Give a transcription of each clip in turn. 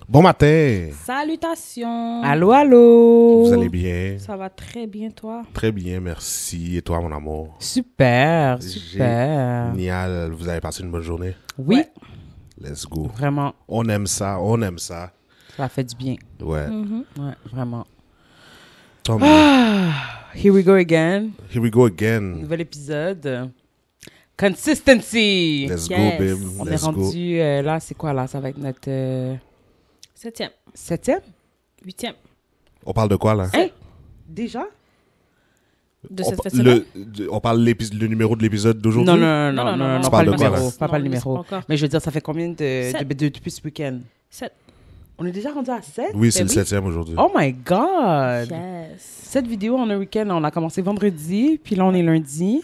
Bon matin. Salutations. Allô, allô. Vous allez bien? Ça va très bien, toi? Très bien, merci. Et toi, mon amour? Super, super. Génial. Vous avez passé une bonne journée? Oui, Ouais. Let's go. vraiment. On aime ça, on aime ça. Ça fait du bien. Ouais. Ouais, vraiment. Tant mieux. Here we go again. Here we go again. Nouvel épisode. Consistency. Let's Yes. go, babe. On est Let's go. rendu, là, c'est quoi là? Ça va être notre 7e, 7e? 8e On parle de quoi, là? Hein? Déjà? de On cette pa- fête-là. on parle le numéro de l'épisode d'aujourd'hui? Non, non, non, non, non, Tu pas parles le de quoi, numéro. là? Pas le Non, numéro. c'est pas encore. Mais je veux dire, ça fait combien Sept. depuis ce week-end? 7. On est déjà rendu à 7? Oui, c'est Ben le oui. 7e aujourd'hui. Oh my God! Yes. Cette vidéo en un week-end, on a commencé vendredi, puis là on est lundi.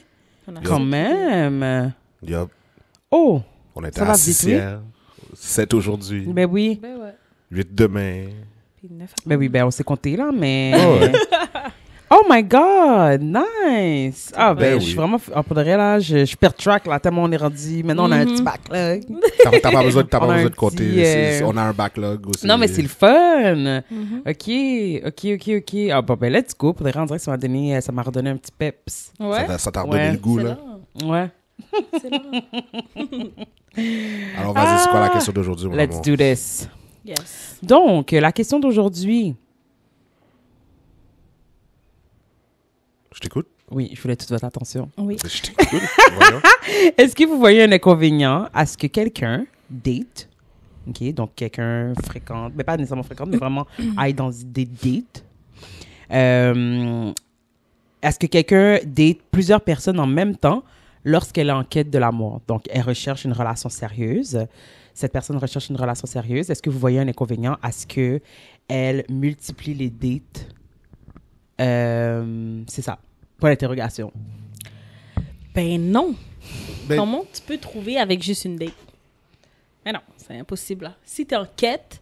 On a Quand sept. même! Yup. Oh! On était Ça va à vite, 6 oui. hier. 7 aujourd'hui. Ben oui. Ben ouais. 8 demain. Puis 9. Ben oui, ben on s'est compté là, mais... Oh, ouais. Oh my God! Nice! Ah ben, Ben je suis oui. vraiment... Ah, pour de vrai, là, je perds track, là, tellement on est rendu... Maintenant, on a un petit backlog. T'as pas besoin, On a un de compter. petit, On a un backlog aussi. Non, mais c'est le fun! OK. Ah bon, ben let's go. Pour de vrai, on dirait que ça m'a redonné un petit peps. Ouais. Ça t'a redonné Ouais. le goût, C'est là. là. Ouais. C'est là. Alors, vas-y, c'est quoi la question d'aujourd'hui, mon Let's amour? do this. Yes. Donc, la question d'aujourd'hui... Je t'écoute. Oui, je voulais toute votre attention. Oui. Je t'écoute. Voyons. Est-ce que vous voyez un inconvénient à ce que quelqu'un date, ok, donc quelqu'un fréquente, mais pas nécessairement fréquente, mais vraiment aille dans des dates, est-ce que quelqu'un date plusieurs personnes en même temps lorsqu'elle est en quête de l'amour? Donc, elle recherche une relation sérieuse. Cette personne recherche une relation sérieuse. Est-ce que vous voyez un inconvénient à ce que elle multiplie les dates? C'est ça. Point d'interrogation. Ben non. Ben- Comment tu peux trouver avec juste une date? Mais non, c'est impossible. Là. Si tu es en quête,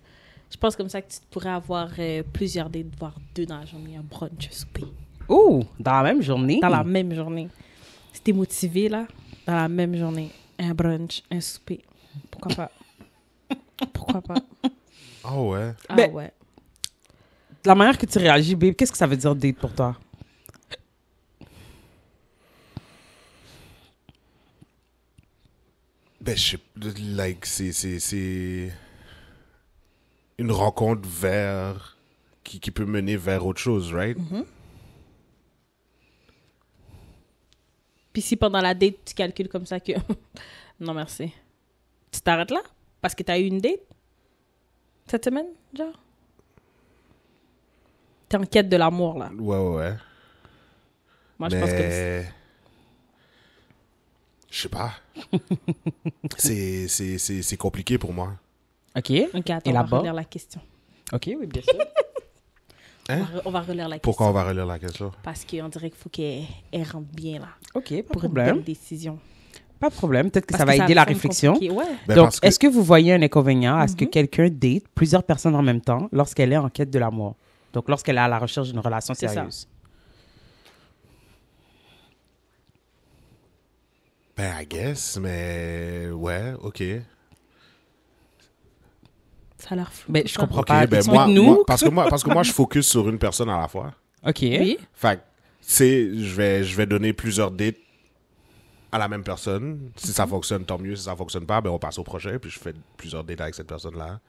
je pense comme ça que tu pourrais avoir plusieurs dates, voire 2 dans la journée, un brunch, un souper. Ouh, dans la même journée? Dans la même journée. Si t'es motivé, là, dans la même journée, un brunch, un souper. Pourquoi pas? Pourquoi pas? Ah ouais. Ah Ben- ouais. La manière que tu réagis, babe, qu'est-ce que ça veut dire date pour toi? Ben, je sais, like, c'est une rencontre vers, qui peut mener vers autre chose, right? Puis si pendant la date, tu calcules comme ça que... non, merci. Tu t'arrêtes là? Parce que t'as eu une date? Cette semaine, genre? T'es en quête de l'amour, là. Ouais. Moi, je pense que... Mais... Je sais pas. C'est compliqué pour moi. OK. Ok, attends, Et on va là-bas? relire la question. OK, oui, bien sûr. Hein? On va relire la question. Pourquoi on va relire la question? Parce qu'on dirait qu'il faut qu'elle rentre bien, là. OK, pas de Pour une problème. bonne décision. Pas de problème. Peut-être que Parce ça va que aider la semble réflexion. compliqué, Ouais. Ben, Donc, parce que- est-ce que vous voyez un inconvénient à ce que quelqu'un date plusieurs personnes en même temps lorsqu'elle est en quête de l'amour? Donc, lorsqu'elle est à la recherche d'une relation C'est ça. sérieuse. Ben, I guess, mais... Ouais, OK. Ça a l'air flou. Ben, je comprends OK, pas. ben Explique-nous. parce que moi, je focus sur une personne à la fois. OK. Oui. Fait que, tu sais, je vais donner plusieurs dates à la même personne. Si ça fonctionne, tant mieux. Si ça fonctionne pas, ben on passe au prochain. Puis je fais plusieurs dates avec cette personne-là.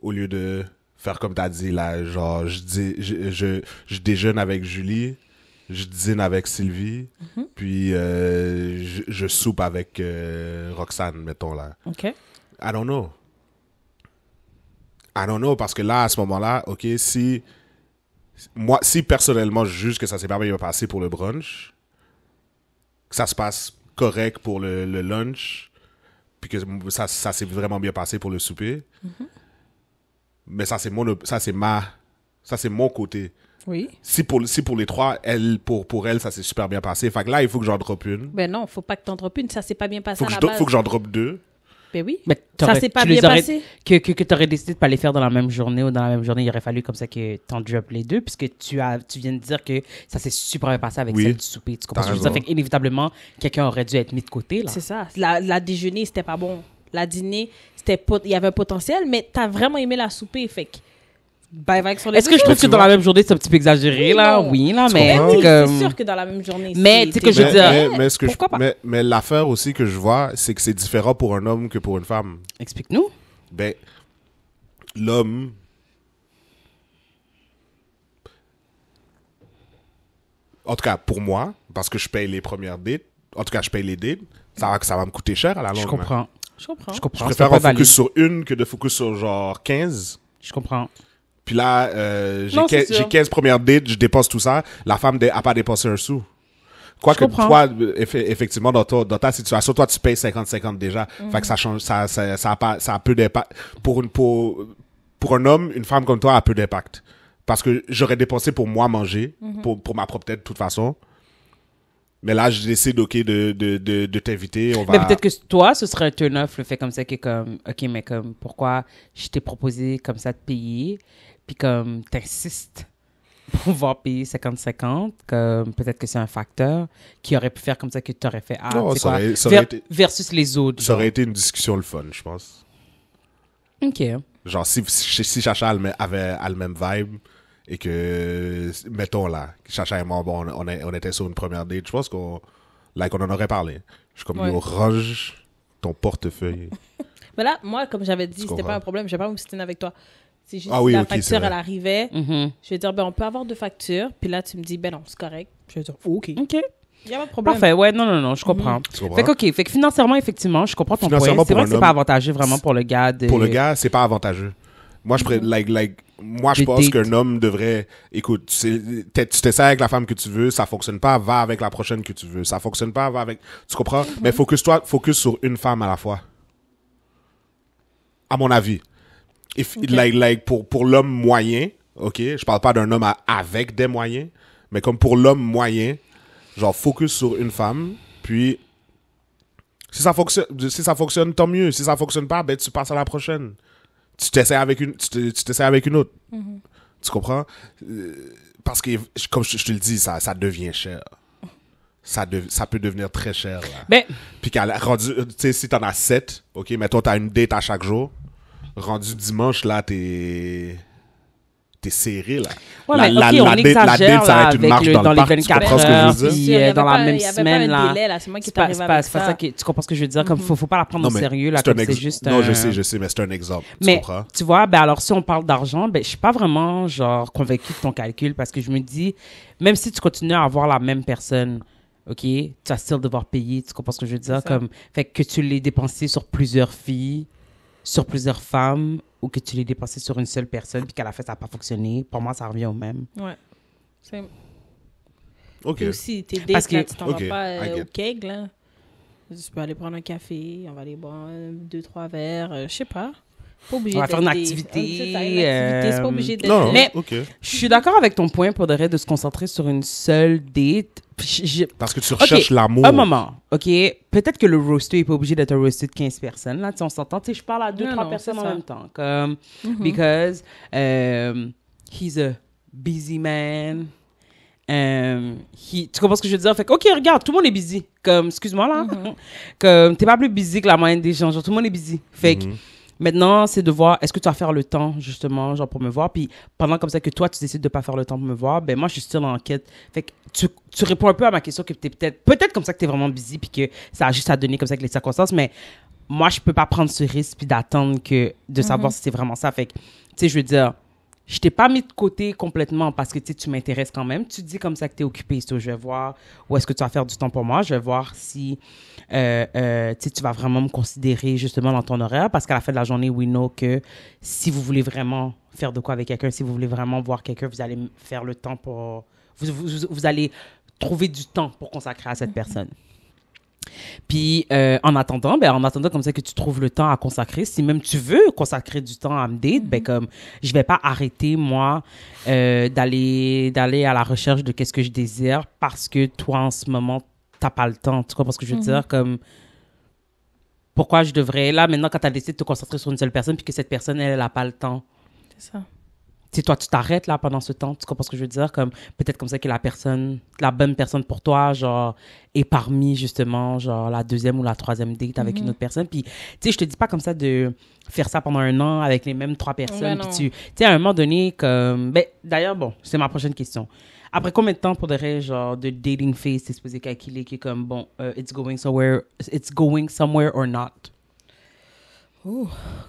Au lieu de faire comme t'as dit, là, genre, je déjeune avec Julie, je dîne avec Sylvie, puis je soupe avec Roxane, mettons, là. OK. I don't know, parce que là, à ce moment-là, OK, si personnellement, je juge que ça s'est pas bien passé pour le brunch, que ça se passe correct pour le lunch, puis que ça s'est vraiment bien passé pour le souper, mais ça, c'est mon côté. Oui. Si pour les trois, pour elle, ça s'est super bien passé. Fait que là, il faut que j'en drop une. Ben non, faut pas que t'en droppes une. Ça s'est pas bien passé à la Faut base. que j'en drop deux. Ben oui. Mais Ça s'est pas tu les bien aurais- passé. Que tu aurais décidé de pas les faire dans la même journée ou dans la même journée, il aurait fallu comme ça que tu en droppes les deux, puisque tu viens de dire que ça s'est super bien passé avec Oui. celle du souper. Tu comprends T'as ce que je veux dire? raison. Fait qu'inévitablement, quelqu'un aurait dû être mis de côté, là. C'est ça. La déjeuner, c'était pas bon. la dîner, il y avait un potentiel, mais t'as vraiment aimé la souper, fait que bye sur les Est-ce que je trouve que dans la même journée, c'est un petit peu exagéré, Oui, là? non. Oui, là, Tu mais... comprends? Oui, comme- c'est sûr que dans la même journée. Mais, tu sais que je veux dire- mais ce que pourquoi pas? mais l'affaire aussi que je vois, c'est que c'est différent pour un homme que pour une femme. Explique-nous. Ben, l'homme... En tout cas, pour moi, parce que je paye les premières dates, en tout cas, je paye les dates, ça va me coûter cher à la longue. Je comprends. Je comprends. Je Je comprends. préfère C'est en pas focus valide. sur une que de focus sur genre 15. Je comprends. Puis là, Non, c'est sûr. j'ai 15 premières dates, je dépense tout ça. La femme n'a pas dépensé un sou. Quoique comprends. toi, effectivement, dans ta situation, toi, tu payes 50-50 déjà. Fait que ça change, ça a peu d'impact. Pour un homme, une femme comme toi a peu d'impact. Parce que j'aurais dépensé pour moi manger, pour ma propre tête, de toute façon. Mais là, je décide, OK, de t'inviter. On va... Mais peut-être que toi, ce serait un turn-off, le fait comme ça, que comme, OK, mais comme, pourquoi je t'ai proposé comme ça de payer, puis comme, t'insistes pour pouvoir payer 50-50, comme, peut-être que c'est un facteur qui aurait pu faire comme ça que tu aurais fait, Non, c'est ça quoi, aurait- ça aurait été- versus les autres. Ça aurait genre. été une discussion le fun, je pense. OK. Genre, si Chacha avait le même vibe et que, mettons là, Chacha et moi, bon, on était sur une première date, je pense qu'on en aurait parlé. Je suis comme, Ouais. yo, range ton portefeuille. Mais là, moi, comme j'avais dit, c'était comprends? pas un problème. Je vais pas m'obstiner avec toi. C'est juste Ah oui, la ok, c'est facture, vrai. elle arrivait. Mhm. Je vais dire, ben, on peut avoir 2 factures. Puis là, tu me dis, ben non, c'est correct. Je vais dire, OK. OK. Il y a pas de problème. Parfait. Ouais, non, je comprends. Tu comprends? Fait que, OK. Fait que financièrement, effectivement, je comprends ton point. Financièrement, C'est pour vrai un que c'est homme, pas avantageux vraiment pour le gars de... Pour le gars, c'est pas avantageux. Moi, je De pense date. qu'un homme devrait, écoute, tu t'essaies avec la femme que tu veux, ça fonctionne pas, va avec la prochaine que tu veux. Ça fonctionne pas, va avec, tu comprends? Mais focus sur une femme à la fois. À mon avis. Pour l'homme moyen, ok, je parle pas d'un homme avec des moyens, mais comme pour l'homme moyen, genre focus sur une femme, puis si ça fonctionne, tant mieux. Si ça fonctionne pas, ben tu passes à la prochaine. Tu t'essaies avec une autre. Tu comprends? Parce que, comme je te le dis, ça devient cher. Ça peut devenir très cher, là. Ben, Puis rendu, tu sais, si t'en as 7, ok, mettons, t'as une date à chaque jour. Rendu dimanche, là, t'es serré, là. ouais, mais OK, on exagère, ça va là, être une avec marche le, dans dans le les parc. Tu 24 comprends ce que je heures, veux dire? puis Il y avait dans pas- la même il y avait semaine, pas un là. délai, là. C'est moi qui C'est t'ai pas, arrivé c'est pas, avec c'est pas ça. ça tu comprends ce que je veux dire? Comme, faut pas la prendre au mais sérieux, là, c'est un comme c'est ex- juste Non, un... je sais, mais c'est un exemple. Tu Mais comprends? tu vois, ben alors si on parle d'argent, ben je suis pas vraiment genre convaincue de ton calcul parce que je me dis, même si tu continues à avoir la même personne, ok, tu vas still devoir payer. Tu comprends ce que je veux dire? C'est ça. Comme, fait que tu l'aies dépensé sur plusieurs filles, sur plusieurs femmes, ou que tu l'aies dépensé sur une seule personne puis qu'à la fin ça n'a pas fonctionné. Pour moi, ça revient au même. Ouais. C'est... Ok. Et aussi, tes Parce dates, là, que- tu t'en Ok, vas pas I get. au keg, là. Tu peux aller prendre un café, on va aller boire 2-3 verres, je sais pas. Pas obligé On va faire une d'être des- activité, C'est ça, une activité, c'est pas obligé d'être... Non, Mais- ok. Je suis d'accord avec ton point pour de vrai de se concentrer sur une seule date. Parce que tu recherches l'amour. Un moment, OK? Peut-être que le roaster n'est pas obligé d'être un roaster de 15 personnes. Là, tu sais, on s'entend. Tu sais, je parle à 2-3 Non, personnes c'est en ça. même temps. Comme, because he's a busy man. Tu comprends ce que je veux dire? Fait que, OK, regarde, tout le monde est busy. Comme, excuse-moi, là. Comme, t'es pas plus busy que la moyenne des gens. Genre, tout le monde est busy. Fait que, maintenant, c'est de voir, est-ce que tu vas faire le temps, justement, genre, pour me voir? Puis, pendant comme ça que toi, tu décides de pas faire le temps pour me voir, ben, moi, je suis still en quête. Fait que, tu réponds un peu à ma question que t'es peut-être comme ça que t'es vraiment busy puis que ça a juste à donner comme ça avec les circonstances, mais moi, je peux pas prendre ce risque puis d'attendre de savoir si c'est vraiment ça. Fait que, tu sais, je veux dire, je t'ai pas mis de côté complètement parce que, tu sais, tu m'intéresses quand même. Tu dis comme ça que t'es occupé. So, je vais voir où est-ce que tu vas faire du temps pour moi. Je vais voir si, tu sais, tu vas vraiment me considérer justement dans ton horaire parce qu'à la fin de la journée, we know que si vous voulez vraiment faire de quoi avec quelqu'un, si vous voulez vraiment voir quelqu'un, vous allez faire le temps pour... Vous allez trouver du temps pour consacrer à cette personne. Puis, en attendant comme ça que tu trouves le temps à consacrer, si même tu veux consacrer du temps à me date, ben comme, je vais pas arrêter, moi, d'aller à la recherche de qu'est-ce que je désire parce que toi, en ce moment, t'as pas le temps. Tu comprends ce que je veux dire? Comme, pourquoi je devrais, là, maintenant, quand t'as décidé de te concentrer sur une seule personne puis que cette personne, elle a pas le temps. C'est ça. Tu sais, toi, tu t'arrêtes là pendant ce temps, tu comprends ce que je veux dire? Comme, peut-être comme ça que la bonne personne pour toi, genre, est parmi, justement, genre, la deuxième ou la troisième date avec une autre personne. Puis, tu sais, je te dis pas comme ça de faire ça pendant un an avec les mêmes 3 personnes. Ouais, Puis tu sais, à un moment donné, comme, ben, d'ailleurs, bon, c'est ma prochaine question. Après combien de temps pour de genre, de dating phase, t'es supposé calculer qui est comme, bon, it's going somewhere or not?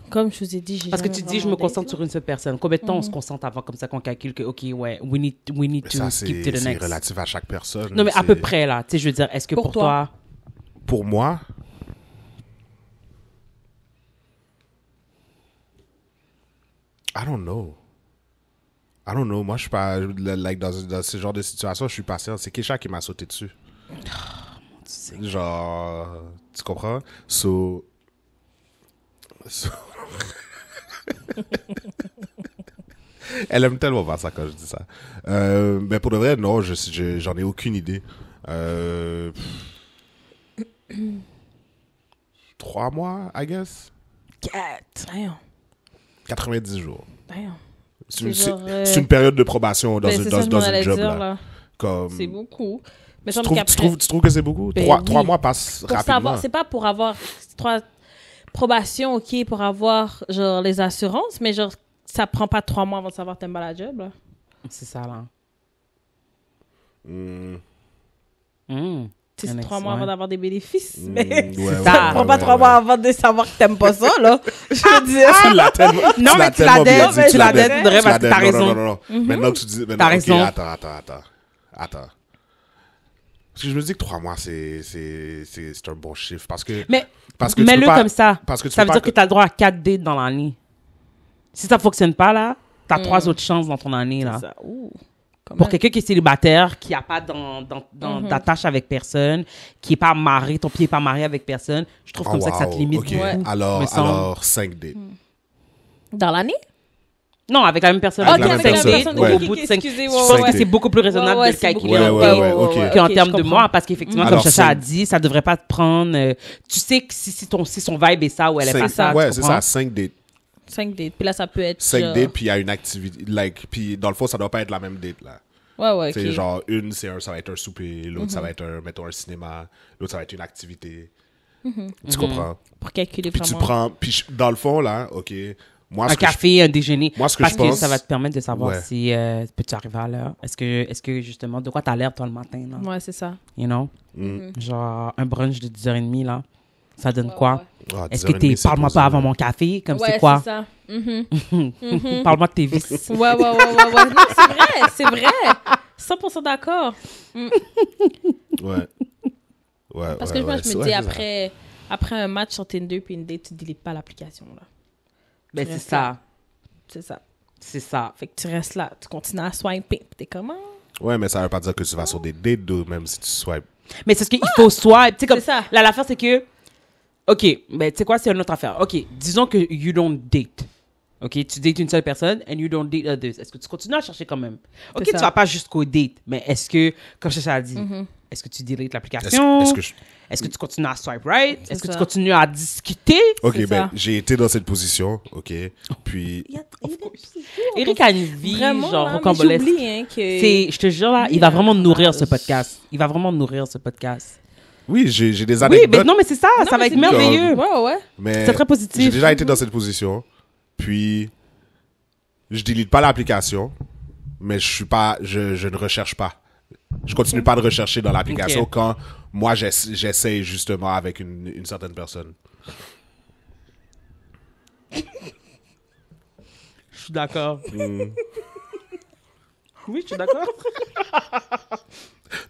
Comme je vous ai dit, j'ai Parce que jamais tu dis, je vraiment me date, concentre là. sur une seule personne. Combien de temps on se concentre avant comme ça qu'on calcule que, OK, ouais, we need Mais to ça, skip to the c'est next? relatif à chaque personne. Non, mais à C'est- peu près, là. Tu sais, je veux dire, est-ce que Pour pour toi? toi... Pour moi, I don't know. Moi, je suis pas. Like, dans ce genre de situation, je suis patient. C'est Kesha qui m'a sauté dessus. Genre. Tu comprends? So. Elle aime tellement faire ça quand je dis ça. Mais pour de vrai, non, j'en ai aucune idée. 3 mois, I guess. Damn. 90 jours. Damn. C'est une, C'est genre, c'est une période de probation dans, Ben, c'est ça que je dans m'en un allais job. dire, Là. Comme, C'est beaucoup. Mais tu, semble trouves, qu'après, tu trouves que c'est beaucoup? Ben 3 oui. mois passent pour rapidement. savoir, c'est pas pour avoir 3 probations, ok, pour avoir genre les assurances, mais genre ça prend pas 3 mois avant de savoir t'aimes pas la job, là. C'est ça, là. Hmm. Tu sais, Un c'est 3 ex- mois ouais. avant d'avoir des bénéfices, Hmm, mais ouais, Ça prend pas 3 mois avant de savoir que t'aimes pas ça, là. Je veux dire. Tu l'as tellement, Non, mais tu l'as tellement bien dead, dit, tu l'as dead, dead, Audrey, tu l'as parce que t'as dead. Non, raison. non. Maintenant que tu dis... T'as raison. Ok, attends. Parce que je me dis que 3 mois, c'est un bon chiffre. Parce que tu mets-le peux pas- comme ça. Parce que tu Ça peux veut pas dire que tu as le droit à 4 dates dans l'année. Si ça fonctionne pas, là, tu as 3 autres chances dans ton année, là. Ça, ouh, quand Pour même. quelqu'un qui est célibataire, qui n'a pas d'attache avec personne, qui n'est pas marié, ton pied n'est pas marié avec personne, je trouve Oh, comme ça que ça te wow, limite ok. beaucoup. Ouais. Alors 5 dates. Dans l'année? Non, avec la même personne. Avec au la bout même de cinq personne. dates, Ouais. au bout de 5 Excusez, je ouais, pense ouais. que c'est beaucoup plus raisonnable Ouais, de le c'est calculer beaucoup- Ouais, ok. qu'en ok, termes je de comprends. mois, parce qu'effectivement, Alors, comme Chacha a cinq- dit, ça devrait pas te prendre... tu sais que si son vibe est ça ou elle est pas ça, Ouais, tu c'est comprends? ça, 5 dates. 5 dates. Puis là, ça peut être 5 genre... dates, puis il y a une activité. Puis dans le fond, ça doit pas être la même date, là. Ouais, C'est ok. genre, ça va être un souper, l'autre, ça va être, mettons, un cinéma, l'autre, ça va être une activité. Tu comprends? Pour calculer Puis tu vraiment. prends... Puis dans le fond, là, OK, moi, Un ce que je- café, un déjeuner. Moi, ce que parce je que pense- ça va te permettre de savoir Ouais. si peux-tu arriver à l'heure. Est-ce que justement, de quoi t'as l'air toi le matin, là? Ouais, c'est ça. You know? Genre, un brunch de 10h30, là. Ça donne quoi? Ah, Est-ce que 10h30, c'est parle-moi posé, pas avant là. mon café? Comme Ouais, c'est quoi? ça. Parle-moi de tes vices. Ouais. Non, c'est vrai. 100% d'accord. Ouais. Ouais, Parce ouais, que moi, ouais, je me ouais, dis, c'est ça. après un match sur Tinder puis une date, tu délites pas l'application, là. Ben, Tu c'est restes ça. là. C'est ça. C'est ça. Fait que tu restes là, tu continues à swiper. Puis t'es comment? Ouais, mais ça veut pas dire que tu vas sur des dates, d'eux, même si tu swipes. Mais c'est ce qu'il faut swipe. Tu sais, comme, C'est ça. là, l'affaire, c'est que, OK, ben, tu sais quoi, c'est une autre affaire. OK, disons que you don't date. OK, tu dates une seule personne and you don't date others. Est-ce que tu continues à chercher quand même? OK, C'est tu ça. vas pas jusqu'au date, mais est-ce que, comme Chacha a dit, est-ce que tu deletes l'application? Est-ce que tu continues à swipe right? Est-ce que ça. tu continues à discuter? Ok, C'est ben, ça. j'ai été dans cette position, ok, puis... Eric a une vie, Vraiment, genre, là, mais rocambolesque. j'oublie, hein, que... Je te jure, là, il va vraiment nourrir ce podcast. Il va vraiment nourrir ce podcast. Oui, j'ai des Oui, anecdotes, mais non, mais c'est ça, ça va être bien. merveilleux. Ouais. mais c'est très positif. j'ai déjà été dans cette position, puis je delete pas l'application, mais je ne recherche pas. Je continue pas de rechercher dans l'application Ok. quand moi j'essaie justement avec une certaine personne. Je suis d'accord. Oui, je suis d'accord.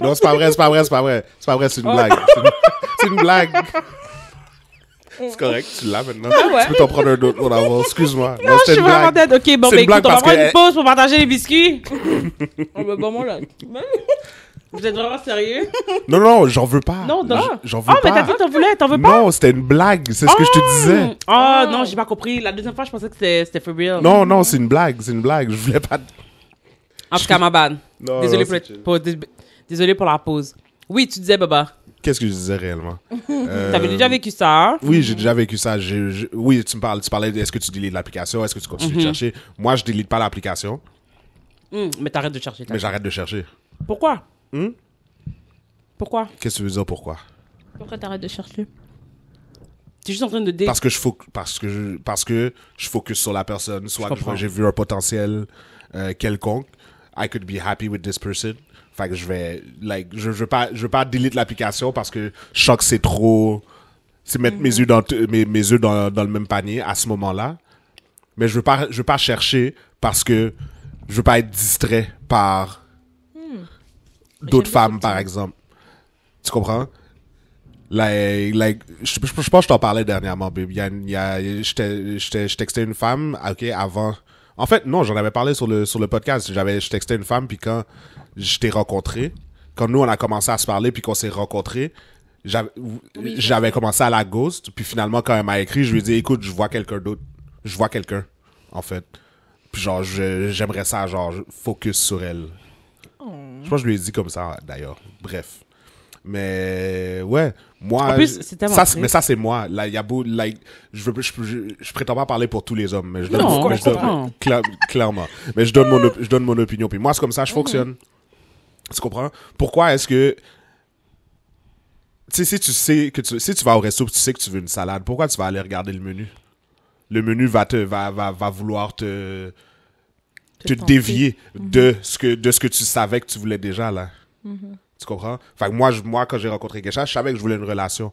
Non, c'est pas vrai, c'est une blague. C'est une blague. C'est correct, tu l'as maintenant. ouais. Tu peux t'en prendre un autre, mon amour. Excuse-moi. Non, je c'était suis une vraiment blague. tête. Ok, bon, C'est ben une blague écoute, on va parce prendre que- une pause pour partager les biscuits. Bon, moi, là. Vous êtes vraiment sérieux? Non, j'en veux pas. Non, non. J'en veux Ah, mais pas. t'as dit que t'en veux pas? Non, c'était une blague, c'est ce que je te disais. Oh, non, j'ai pas compris. La deuxième fois, je pensais que c'était for real. Non, c'est une blague, Je voulais pas. En tout cas, ma bad. Non, Désolé non, pour la pause. Oui, tu disais, Baba. Ok, qu'est-ce que je disais réellement. T'avais déjà vécu ça? Oui, j'ai déjà vécu ça. Oui, tu parlais de est-ce que tu deletes l'application, est-ce que tu continues de chercher. Moi, je delete pas l'application, Mais t'arrêtes de chercher. mais j'arrête de chercher. Pourquoi? Pourquoi? Qu'est-ce que tu veux dire pourquoi? Pourquoi t'arrêtes de chercher? T'es juste en train de date. Parce que je focus sur la personne, soit que j'ai vu un potentiel quelconque. I could be happy with this person. Fait que je veux pas delete l'application parce que je sens que c'est trop, c'est mettre mes œufs mes œufs dans le même panier à ce moment-là. Mais je veux pas chercher parce que je veux pas être distrait par d'autres femmes, par exemple. Tu comprends? Je pense que je t'en parlais dernièrement, babe. Je textais une femme, ok, avant. En fait, non, j'en avais parlé sur le podcast. Je textais une femme, puis quand je t'ai rencontré, quand nous, on a commencé à se parler, puis qu'on s'est rencontrés, j'avais commencé à la ghost, puis finalement, quand elle m'a écrit, je lui ai dit, écoute, je vois quelqu'un d'autre. Je vois quelqu'un, en fait. Puis genre, j'aimerais ça, genre, focus sur elle. Je pense que je lui ai dit comme ça, d'ailleurs. Bref. Mais ouais, moi, En plus, c'est tellement mais ça c'est moi. Là, il y a beau, je prétends pas parler pour tous les hommes, mais je donne, Non, clairement. Mais je donne mon opinion. Puis moi, c'est comme ça, je fonctionne. Tu comprends? Pourquoi est-ce que, tu sais, si tu vas au resto, tu sais que tu veux une salade, pourquoi tu vas aller regarder le menu? Le menu va vouloir te dévier de ce que tu savais que tu voulais déjà là. Tu comprends? Fait que moi, quand j'ai rencontré Kesha, je savais que je voulais une relation.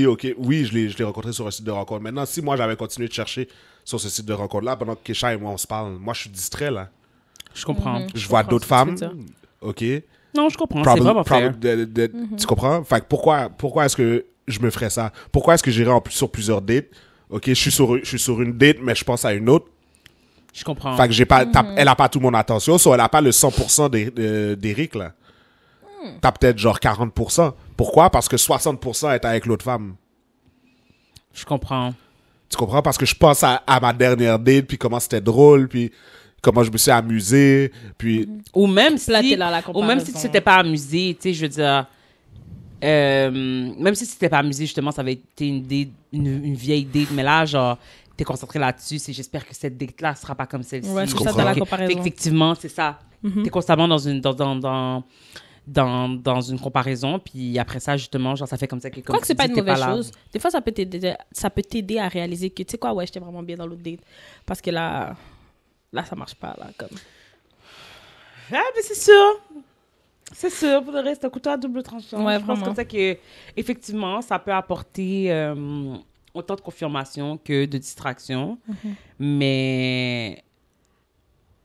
Ok, oui, je l'ai rencontré sur un site de rencontre. Maintenant, si moi, j'avais continué de chercher sur ce site de rencontre-là, pendant que Kesha et moi, on se parle, moi, je suis distrait, là. Je comprends. Je vois d'autres femmes, ok? Non, je comprends. C'est vraiment fair. Tu comprends? Fait que pourquoi est-ce que je me ferais ça? Pourquoi est-ce que j'irais sur plusieurs dates? Ok, je suis sur une date, mais je pense à une autre. Je comprends. Fait que elle a pas tout mon attention, soit elle a pas le 100% d'Éric, là. T'as peut-être genre 40%. Pourquoi? Parce que 60% est avec l'autre femme. Je comprends. Tu comprends? Parce que je pense à ma dernière date, puis comment c'était drôle, puis comment je me suis amusé, puis... Ou même si, Là, t'es dans la ou même si tu comparaison. t'étais pas amusé, tu sais, je veux dire, même si tu t'étais pas amusé, justement, ça avait été une vieille date, mais là, genre, t'es concentré là-dessus, j'espère que cette date-là sera pas comme celle-ci. Ouais, c'est comprends? ça, t'as la Fait que, comparaison. effectivement, c'est ça. T'es constamment dans une comparaison, puis après ça, justement, genre, ça fait comme ça que... Je crois que c'est pas une t'es mauvaise là. chose. Des fois, ça peut t'aider à réaliser que, tu sais quoi, ouais, j'étais vraiment bien dans l'autre date. Parce que là, ça marche pas, là, comme... Ah, mais c'est sûr. C'est sûr. Pour le reste, un couteau à double tranchant. Ouais, je pense vraiment. comme ça que, effectivement, ça peut apporter autant de confirmation que de distraction. Mais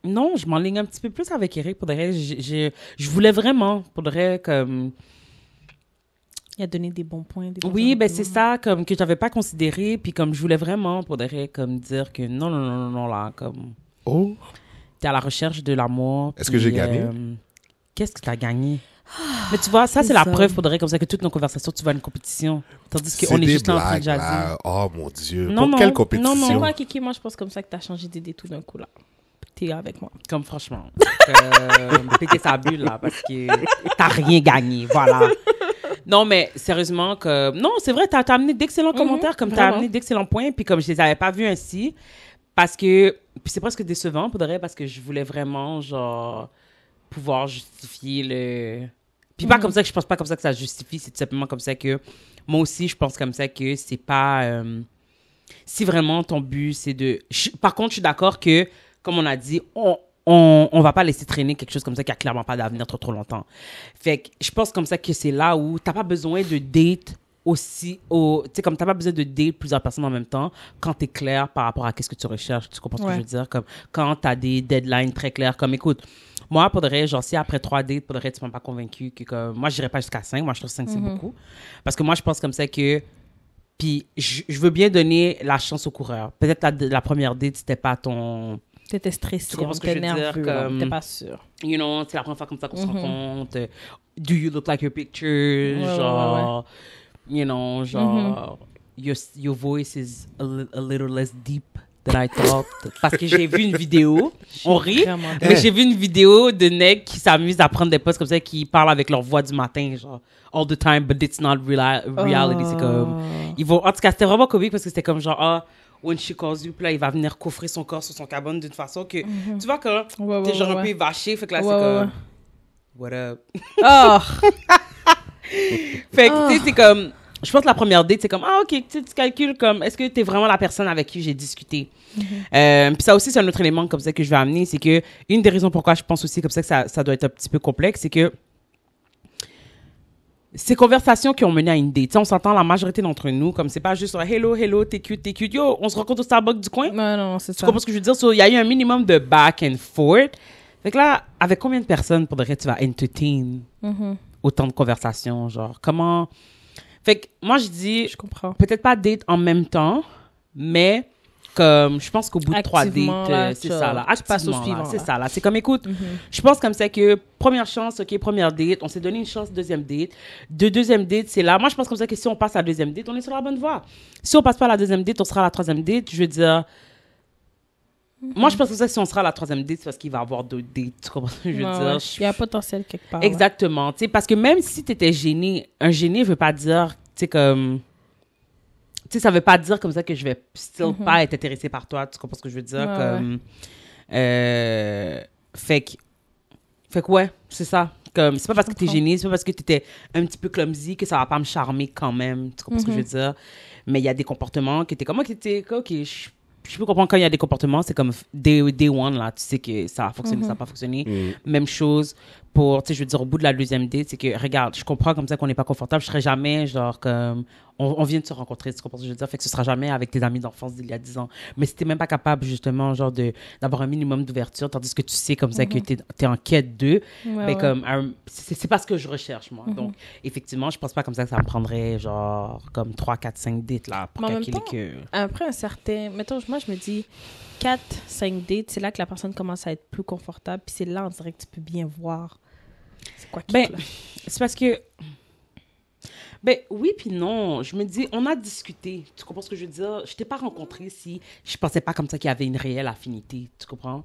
non, je m'enligne un petit peu plus avec Eric. Pour le reste, je voulais vraiment, pour le reste, comme... Il a donné des bons points. Des bons Oui, ben arguments. c'est ça, comme que j'avais pas considéré, puis comme je voulais vraiment, pour le reste, comme dire que non, là, comme... Oh! T'es à la recherche de l'amour. Est-ce que puis, j'ai gagné? Qu'est-ce que t'as gagné? Mais tu vois, ça, c'est la ça. preuve, faudrait comme ça, que toutes nos conversations, tu vas à une compétition. Tandis qu'on est des juste là en train de blagues, jaser. là. Oh, mon Dieu. Non, Pour non. quelle Non, compétition? non. Tu sais quoi, Kiki, moi, je pense comme ça que t'as changé d'idée tout d'un coup, là. T'es avec moi. Comme franchement. Péter sa bulle, là, parce que t'as rien gagné. Voilà. Non, mais sérieusement, que non, c'est vrai, t'as amené d'excellents commentaires, comme t'as vraiment. amené d'excellents points, puis comme je les avais pas vus ainsi, parce que, puis c'est presque décevant, pour de vrai, parce que je voulais vraiment, genre, pouvoir justifier le... Puis pas comme ça que je pense pas comme ça que ça se justifie, c'est tout simplement comme ça que, moi aussi, je pense comme ça que c'est pas... si vraiment ton but, c'est de... Par contre, je suis d'accord que, comme on a dit, on va pas laisser traîner quelque chose comme ça qui a clairement pas d'avenir trop longtemps. Fait que je pense comme ça que c'est là où t'as pas besoin de date aussi, tu sais, comme t'as pas besoin de date plusieurs personnes en même temps quand t'es clair par rapport à qu'est-ce que tu recherches. Tu comprends ce que je veux dire? Comme quand t'as des deadlines très clairs, comme écoute, moi, pour de vrai, genre, si après 3 dates, pour de vrai, tu m'as pas convaincu que comme, moi, j'irais pas jusqu'à 5. Moi, je trouve 5, c'est beaucoup. Parce que moi, je pense comme ça que, puis je veux bien donner la chance au coureur. Peut-être la première date, c'était pas ton... T'étais stressé, Tu comprends on ce que je était veux dire, nerveux, là, comme- t'es pas sûr. You know, c'est la première fois comme ça qu'on se rencontre. Do you look like your pictures? Ouais, Genre, you know, genre, your voice is a little less deep than I thought. Parce que j'ai vu une vidéo, on rit, vraiment mais j'ai vu une vidéo de nègres qui s'amusent à prendre des postes comme ça, qui parlent avec leur voix du matin, genre, all the time, but it's not reality. C'est comme, ils vont, en tout cas, c'était vraiment comique parce que c'était comme genre, ah, when she calls you, puis là, il va venir coffrer son corps sur son cabane d'une façon que, tu vois, quand t'es genre un peu évaché, fait que là, c'est comme, what up? Oh! Fait que, tu sais, c'est comme, je pense que la première date, c'est comme, ah, ok, tu calcules comme, est-ce que t'es vraiment la personne avec qui j'ai discuté? Puis ça aussi, c'est un autre élément comme ça que je vais amener, c'est que une des raisons pourquoi je pense aussi comme ça que ça doit être un petit peu complexe, c'est que ces conversations qui ont mené à une date, on s'entend la majorité d'entre nous, comme c'est pas juste hello, t'es cute, yo, on se rencontre au Starbucks du coin. Non, c'est ça. Tu comprends ce que je veux dire? Il y a eu un minimum de back and forth. Fait que là, avec combien de personnes pour de vrai tu vas entertain autant de conversations, genre, comment... Fait que moi, je dis, Je comprends. peut-être pas date en même temps, mais comme, je pense qu'au bout de 3 Activement, dates, là, c'est tu- ça, là. tu passes au Activement, suivant, là, c'est là. ça, là. C'est comme, écoute, je pense comme ça que première chance, OK, première date, on s'est donné une chance, deuxième date. De deuxième date, c'est là. Moi, je pense comme ça que si on passe à la deuxième date, on est sur la bonne voie. Si on passe pas à la deuxième date, on sera à la troisième date. Je veux dire... Moi, je pense que ça, si on sera à la troisième date, c'est parce qu'il va y avoir d'autres dates. Tu comprends ce que je veux dire? Il y a un potentiel quelque part. Exactement. Tu sais, parce que même si tu étais gêné, un gêné veut pas dire, tu sais, comme... Tu sais, ça veut pas dire comme ça que je vais still pas être intéressée par toi. Tu comprends ce que je veux dire? Ouais, Comme... Fait que ouais, c'est ça. Comme, c'est pas parce que t'es gêné, c'est pas parce que t'étais un petit peu clumsy que ça va pas me charmer quand même. Tu comprends ce que je veux dire? Mais il y a des comportements qui étaient comme, ok, je peux comprendre quand il y a des comportements, c'est comme day one, là, tu sais que ça a fonctionné, ça n'a pas fonctionné. Même chose pour, tu sais, je veux dire, au bout de la deuxième date, c'est que, regarde, je comprends comme ça qu'on n'est pas confortable, je serais jamais, genre, comme, on vient de se rencontrer, tu comprends ce que je veux dire? Fait que ce sera jamais avec tes amis d'enfance d'il y a 10 ans. Mais si t'es même pas capable, justement, genre, d'avoir un minimum d'ouverture, tandis que tu sais comme ça que t'es en quête d'eux, ben, comme, c'est pas ce que je recherche, moi. Donc, effectivement, je pense pas comme ça que ça me prendrait, genre, comme 3, 4, 5 dates, là, pour Mais en même calculer temps, que... Après un certain... Mettons, moi, je me dis 4, 5 dates, c'est là que la personne commence à être plus confortable. Puis c'est là, on dirait que tu peux bien voir c'est quoi qui Ben, te plaît. c'est parce que... Ben oui puis non. Je me dis, on a discuté. Tu comprends ce que je veux dire? Je t'ai pas rencontré si je pensais pas comme ça qu'il y avait une réelle affinité. Tu comprends?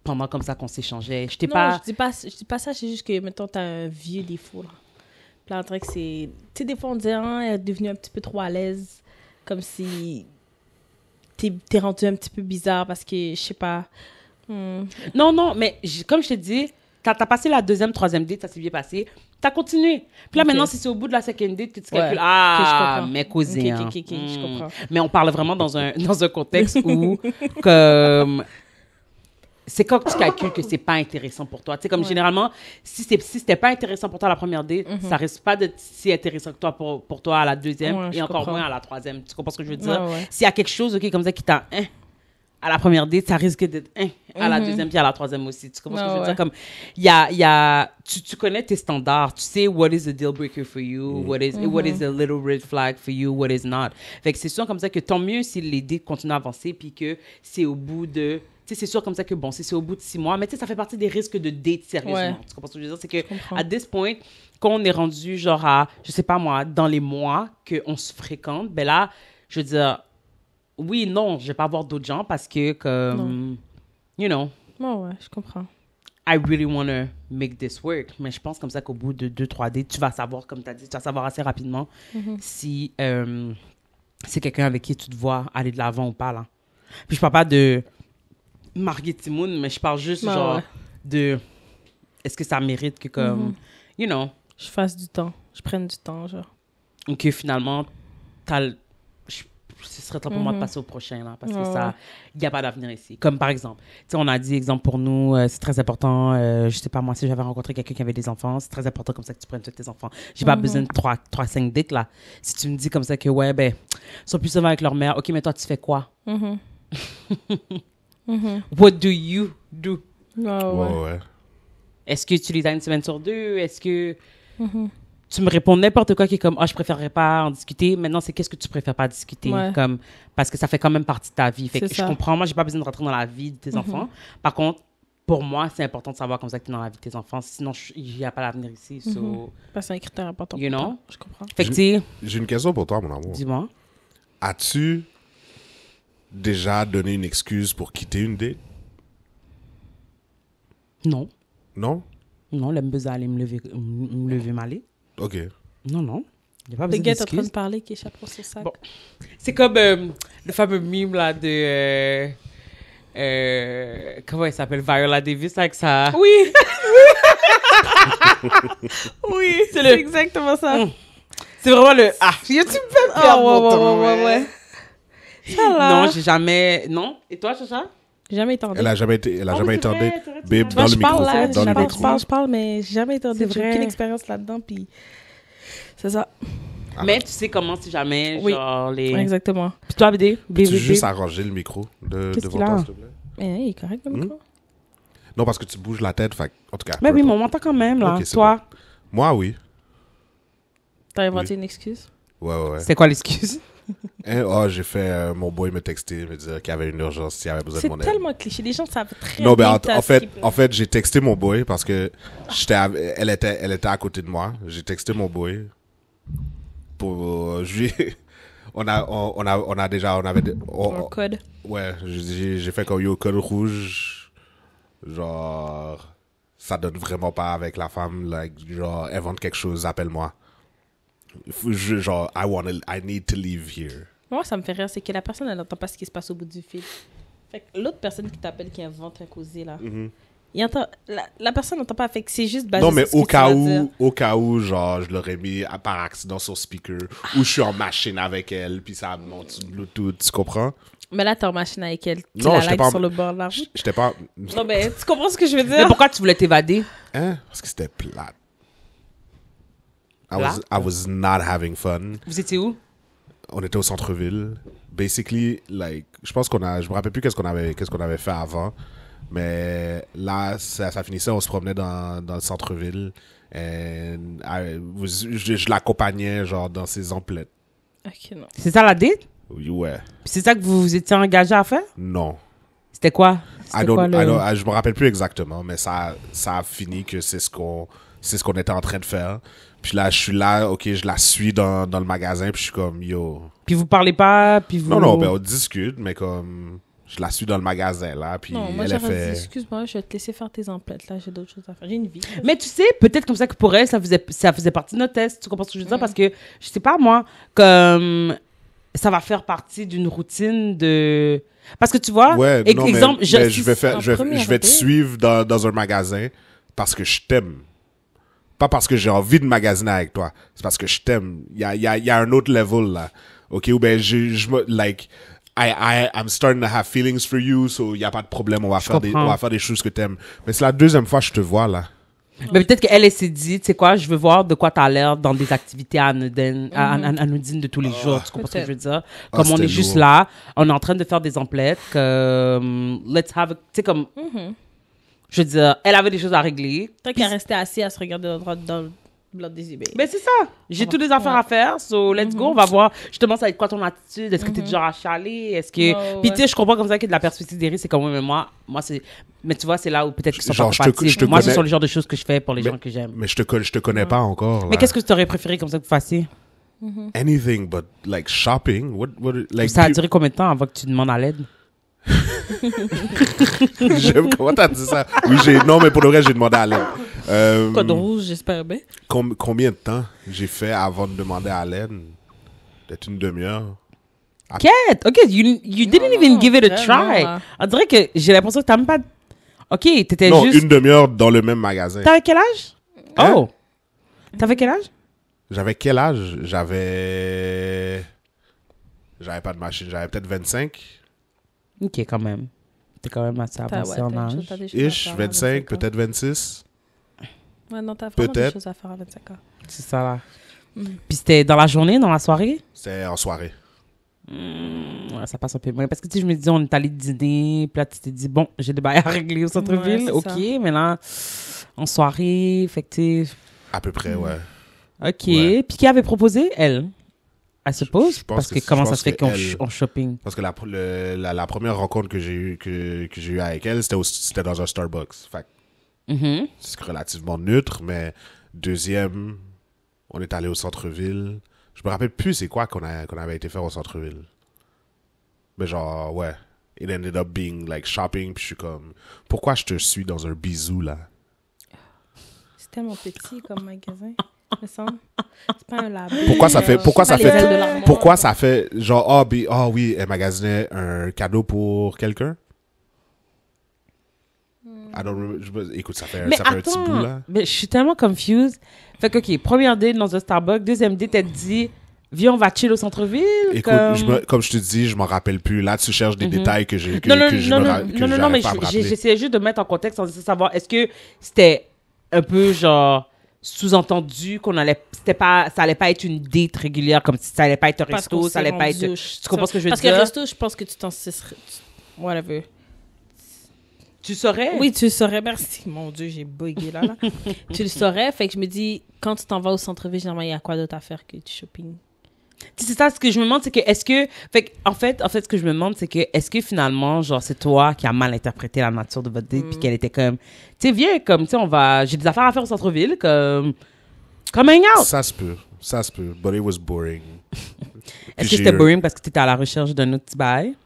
Pendant comme ça qu'on s'échangeait. Je t'ai Non, pas... je dis pas ça, c'est juste que, mettons, t'as un vieux défaut, là. Puis là, on dirait que c'est... Tu sais, des fois, on dirait, ah, elle est devenue un petit peu trop à l'aise. Comme si t'es rendu un petit peu bizarre parce que, je sais pas... Non, mais comme je te dis, quand t'as passé la deuxième, troisième date, ça s'est bien passé. T'as continué. Puis là, Ok. maintenant, si c'est au bout de la second date que tu calcules, Ouais. Ok, je comprends. mes cousins. Ok, je comprends. Mais on parle vraiment dans un contexte où, comme... C'est quand tu calcules que c'est pas intéressant pour toi. Tu sais, comme généralement, si c'était pas intéressant pour toi à la première date, ça risque pas d'être si intéressant que toi pour toi à la deuxième Ouais, et je encore comprends. moins à la troisième. Tu comprends ce que je veux dire? Ouais. S'il y a quelque chose, OK, comme ça, qui t'a à la première date, ça risque d'être à la deuxième puis à la troisième aussi. Tu comprends ce que je veux dire? Comme, il y a tu connais tes standards. Tu sais what is a deal breaker for you, what is a little red flag for you, what is not. Fait que c'est sûr comme ça que tant mieux si les dates continuent à avancer puis que c'est au bout de... Tu sais, c'est sûr comme ça que, bon, c'est au bout de 6 mois, mais tu sais, ça fait partie des risques de date, sérieusement. Ouais. Tu comprends ce que je veux dire? C'est que, comprends. à this point, quand on est rendu, genre, à, je sais pas moi, dans les mois qu'on se fréquente, ben là, je veux dire, oui, non, je vais pas avoir d'autres gens parce que, comme, you know, Ouais, je comprends. I really want to make this work. Mais je pense comme ça qu'au bout de 2-3 dates, tu vas savoir, comme tu as dit, tu vas savoir assez rapidement si c'est quelqu'un avec qui tu te vois aller de l'avant ou pas, là. Puis je parle pas de Marguerite Timoun, mais je parle juste, Ouais, genre, ouais. de est-ce que ça mérite que, comme, you know, Je fasse du temps. Je prenne du temps, genre. ou que finalement, ce serait temps pour moi de passer au prochain, là, parce que ça, il n'y a pas d'avenir ici. Comme par exemple, tu sais, on a dit, exemple pour nous, c'est très important, je sais pas moi, si j'avais rencontré quelqu'un qui avait des enfants, c'est très important comme ça que tu prennes tous tes enfants. J'ai pas besoin de 3-5 dates, là. Si tu me dis comme ça que, ouais, ben, ils sont plus souvent avec leur mère, ok, mais toi, tu fais quoi? What do you do? Ouais. Est-ce que tu les as une semaine sur 2? Est-ce que tu me réponds n'importe quoi qui est comme, je préférerais pas en discuter. Maintenant, c'est qu'est-ce que tu préfères pas discuter? Ouais. Comme, parce que ça fait quand même partie de ta vie. Fait que C'est je ça. comprends, moi, j'ai pas besoin de rentrer dans la vie de tes enfants. Par contre, pour moi, c'est important de savoir comme ça que tu es dans la vie de tes enfants. Sinon, il n'y a pas d'avenir ici. So, Parce que c'est un critère important. You pour know? toi. Je comprends. fait que, tu sais, J'ai une question pour toi, mon amour. dis-moi. As-tu déjà donné une excuse pour quitter une date? Non. Non? Non, l'aime besoin aller me lever m'aller. Ok. Non. Il n'y a pas Le besoin gars est en train d'excuses. de parler qui échappe sur son sac. Bon. C'est comme le fameux meme là de... comment elle s'appelle? Viola Davis avec sa... Oui! oui, C'est c'est le- exactement ça. C'est vraiment le... Ah, tu me fais perdre mon temps, ouais. Ça là. Non, j'ai jamais... Non? Et toi, Chacha? Jamais été en Elle a date. jamais été, elle a Oh, jamais oui, été en c'est vrai, date. c'est vrai, tu Babe, m'as- dans Moi, le je micro. parle là, Dans le micro. je parle, mais j'ai jamais été en C'est date. J'ai vrai. aucune expérience là-dedans, puis c'est ça. Mais tu sais comment si jamais, Oui. genre, les... Exactement. Puis toi, BD? Peux-tu juste arranger le micro Qu'est-ce devant qu'il a? toi, s'il te plaît? Mais il est correct, le micro. Non, parce que tu bouges la tête, fait en tout cas. Mais peu oui, mais importe. on m'entend quand même, là. Ok, c'est Toi, Moi, oui. T'as inventé une excuse? Ouais. c'est quoi l'excuse? J'ai fait mon boy me texter, me dire qu'il y avait une urgence, s'il y avait besoin de C'est mon aide. tellement cliché. Les gens savent très Non, bien ben, que t'as en fait, skip, là. en fait, j'ai texté mon boy parce que elle était à côté de moi. J'ai texté mon boy pour on Un code. ouais, j'ai fait comme yo code rouge, genre ça donne vraiment pas avec la femme, like, genre invente quelque chose, appelle-moi. Genre I need to leave here. Moi, ça me fait rire, c'est que la personne, elle n'entend pas ce qui se passe au bout du fil. Fait que l'autre personne qui t'appelle, qui invente un causé, là, il entend, la personne n'entend pas, fait que c'est juste basé Non, mais sur ce que tu vas dire. au cas où, genre, je l'aurais mis par accident sur speaker, ou je suis en machine avec elle, puis ça monte sur Bluetooth, tu comprends? Mais là, t'es en machine avec elle. Tu Non, la j'étais likes pas en- sur le bord de la route. J'étais pas... Non, mais tu comprends ce que je veux Mais dire? pourquoi tu voulais t'évader? Hein? Parce que c'était plate. Plate? I was not having fun. Vous étiez où? On était au centre-ville. Basically, like, je me rappelle plus qu'est-ce qu'on avait fait avant. Mais là, ça finissait, on se promenait dans le centre-ville. Et je l'accompagnais, genre, dans ses emplettes. Ok, non. C'est ça la date? Ouais. Puis c'est ça que vous vous étiez engagé à faire? Non. C'était quoi? I C'était don't, quoi le... I don't- je me rappelle plus exactement, mais ça a fini que c'est ce qu'on était en train de faire. Puis là, je suis là, ok, je la suis dans le magasin, puis je suis comme, yo. Puis vous parlez pas, puis vous... Non, ben on discute, mais comme, je la suis dans le magasin, là, puis Non, moi, elle a j'aurais fait... dit, excuse-moi, je vais te laisser faire tes emplettes, là, j'ai d'autres choses à faire. J'ai une vie. Mais tu sais, peut-être comme ça que pour elle, ça faisait partie de notre test. Tu comprends ce que je veux dire? Parce que, je sais pas, moi, comme ça va faire partie d'une routine de... Parce que tu vois, Ouais, non, exemple, mais je vais faire, en je vais première te date. suivre dans un magasin parce que je t'aime. Pas parce que j'ai envie de magasiner avec toi. C'est parce que je t'aime. Il y a un autre level, là. Ok, ou ben, I'm starting to have feelings for you, so il y a pas de problème, on va faire des choses que t'aimes. Mais c'est la deuxième fois que je te vois, là. mais peut-être qu'elle s'est dit, tu sais quoi, je veux voir de quoi t'as l'air dans des activités anodines de tous les jours. Tu comprends ce que je veux dire? Comme on c'était est juste lourd. là, on est en train de faire des emplettes, comme, let's have, tu sais, comme, je veux dire, elle avait des choses à régler. Tant qu'à rester assis à se regarder dans le blanc des eBay. Mais c'est ça. J'ai toutes des affaires à faire. So, let's go. On va voir. Justement, ça va être quoi ton attitude? Est-ce que t'es du genre à chialer? Est-ce que... Ouais, Puis, ouais. tu sais, je comprends comme ça que de la perspective d'Eri, c'est comme, ouais, mais moi, c'est... Mais tu vois, c'est là où peut-être qu'ils sont Genre, pas je te compatibles. Moi, ce connais- sont le genre de choses que je fais pour les gens que j'aime. Mais je te connais pas encore, là. Mais qu'est-ce que tu aurais préféré comme ça que vous fassiez? Anything but, like, shopping? Like, Ça a duré combien de temps avant que tu demandes à l'aide? J'aime comment t'as dit ça. Oui, non, mais pour le vrai, j'ai demandé à l'aide. Code rouge, j'espère bien. Combien de temps j'ai fait avant de demander à l'aide? Peut-être une demi-heure. Quête! OK, you didn't even give it a vraiment, try. là. On dirait que j'ai l'impression que t'as même pas... OK, t'étais Non, juste... une demi-heure dans le même magasin. T'avais quel âge? Hein? Oh! T'avais quel âge? J'avais quel âge? J'avais pas de machine. J'avais peut-être 25. OK, quand même. T'es quand même assez avancé en âge. Ish, 25, peut-être 26. Ouais, non, t'as vraiment des Peut-être. choses à faire à 25 ans. C'est ça, là. Puis c'était dans la journée, dans la soirée? C'était en soirée. Ouais, ça passe un peu moins. Parce que, tu sais, je me dis, on est allé dîner, puis là, tu t'es dit, bon, j'ai des bails à régler au centre-ville. Ouais, c'est OK, ça. mais là, en soirée, fait que, tu sais, À peu près, ouais. OK. Ouais. Puis qui avait proposé? Elle? Elle se pose? je pense Parce que, que- comment je ça pense se fait que qu'on elle- en shopping? Parce que la première rencontre que j'ai eue que j'ai eu avec elle, c'était dans un Starbucks. Fait que Mhm. c'est relativement neutre, mais deuxième, on est allé au centre-ville. Je me rappelle plus c'est quoi qu'on avait été faire au centre-ville. Mais genre, ouais. It ended up being like shopping, puis je suis comme, pourquoi je te suis dans un bisou, là? C'est tellement petit comme magasin, me semble. C'est pas un labo. Pourquoi ça fait, pourquoi ça ça fait, genre, ah oui, elle magasinait un cadeau pour quelqu'un? Écoute, ça fait un petit bout, là. Mais je suis tellement confused. Fait que, OK, première date dans un Starbucks, deuxième date, elle te dit, viens, on va chill au centre-ville. Écoute, comme je te dis, je m'en rappelle plus. Là, tu cherches des détails que j'ai Non, mais pas à me rappeler. j'essayais juste de mettre en contexte sans savoir, est-ce que c'était un peu, genre, sous-entendu qu'on allait, ça allait pas être une date régulière, comme si ça allait pas être un resto, ça allait pas être... Tu comprends ce que je veux dire? Parce que resto, je pense que tu t'en... Whatever. Tu saurais? Oui, tu le saurais. Merci. Mon Dieu, j'ai bugué là. Tu le saurais. Fait que je me dis, quand tu t'en vas au centre-ville, généralement, il y a quoi d'autre à faire que du shopping? C'est ça, ce que je me demande, c'est que est-ce que... en fait, ce que je me demande, c'est que est-ce que finalement, genre, c'est toi qui as mal interprété la nature de votre date, puis qu'elle était comme... Tu sais, viens, comme, tu sais, on va... J'ai des affaires à faire au centre-ville, comme hang out. Ça se peut. But it was boring. Est-ce que c'était boring parce que tu étais à la recherche d'un autre petit bail?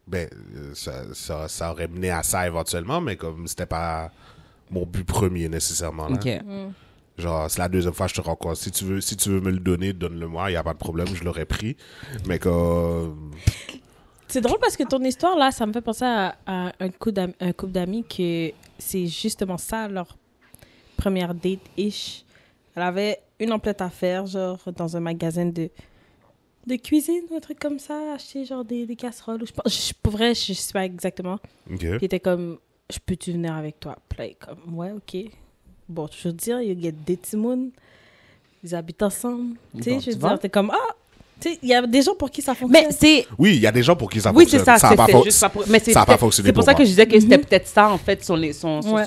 Ben, ça aurait mené à ça éventuellement, mais comme c'était pas mon but premier nécessairement. Là. OK. Genre, c'est la deuxième fois que je te rencontre. Si tu veux me le donner, donne-le-moi. Il n'y a pas de problème, je l'aurais pris. Mais comme... C'est drôle parce que ton histoire, là, ça me fait penser à un couple d'amis que c'est justement ça, leur première date-ish. Elle avait une emplette à faire, genre, dans un magasin de cuisine, un truc comme ça, acheter, genre, des casseroles. Pour vrai, je sais pas exactement. OK. Puis il était comme, je peux-tu venir avec toi? Puis là, il est comme, ouais, OK. Bon, je veux dire, il y a des timounes, ils habitent ensemble. Tu sais, je veux dire, t'es comme, tu sais, il y a des gens pour qui ça fonctionne. Mais c'est... Oui, il y a des gens pour qui ça Oui, fonctionne. c'est ça. Ça n'a pas fonctionné C'est pour ça que je disais que c'était peut-être ça, en fait, son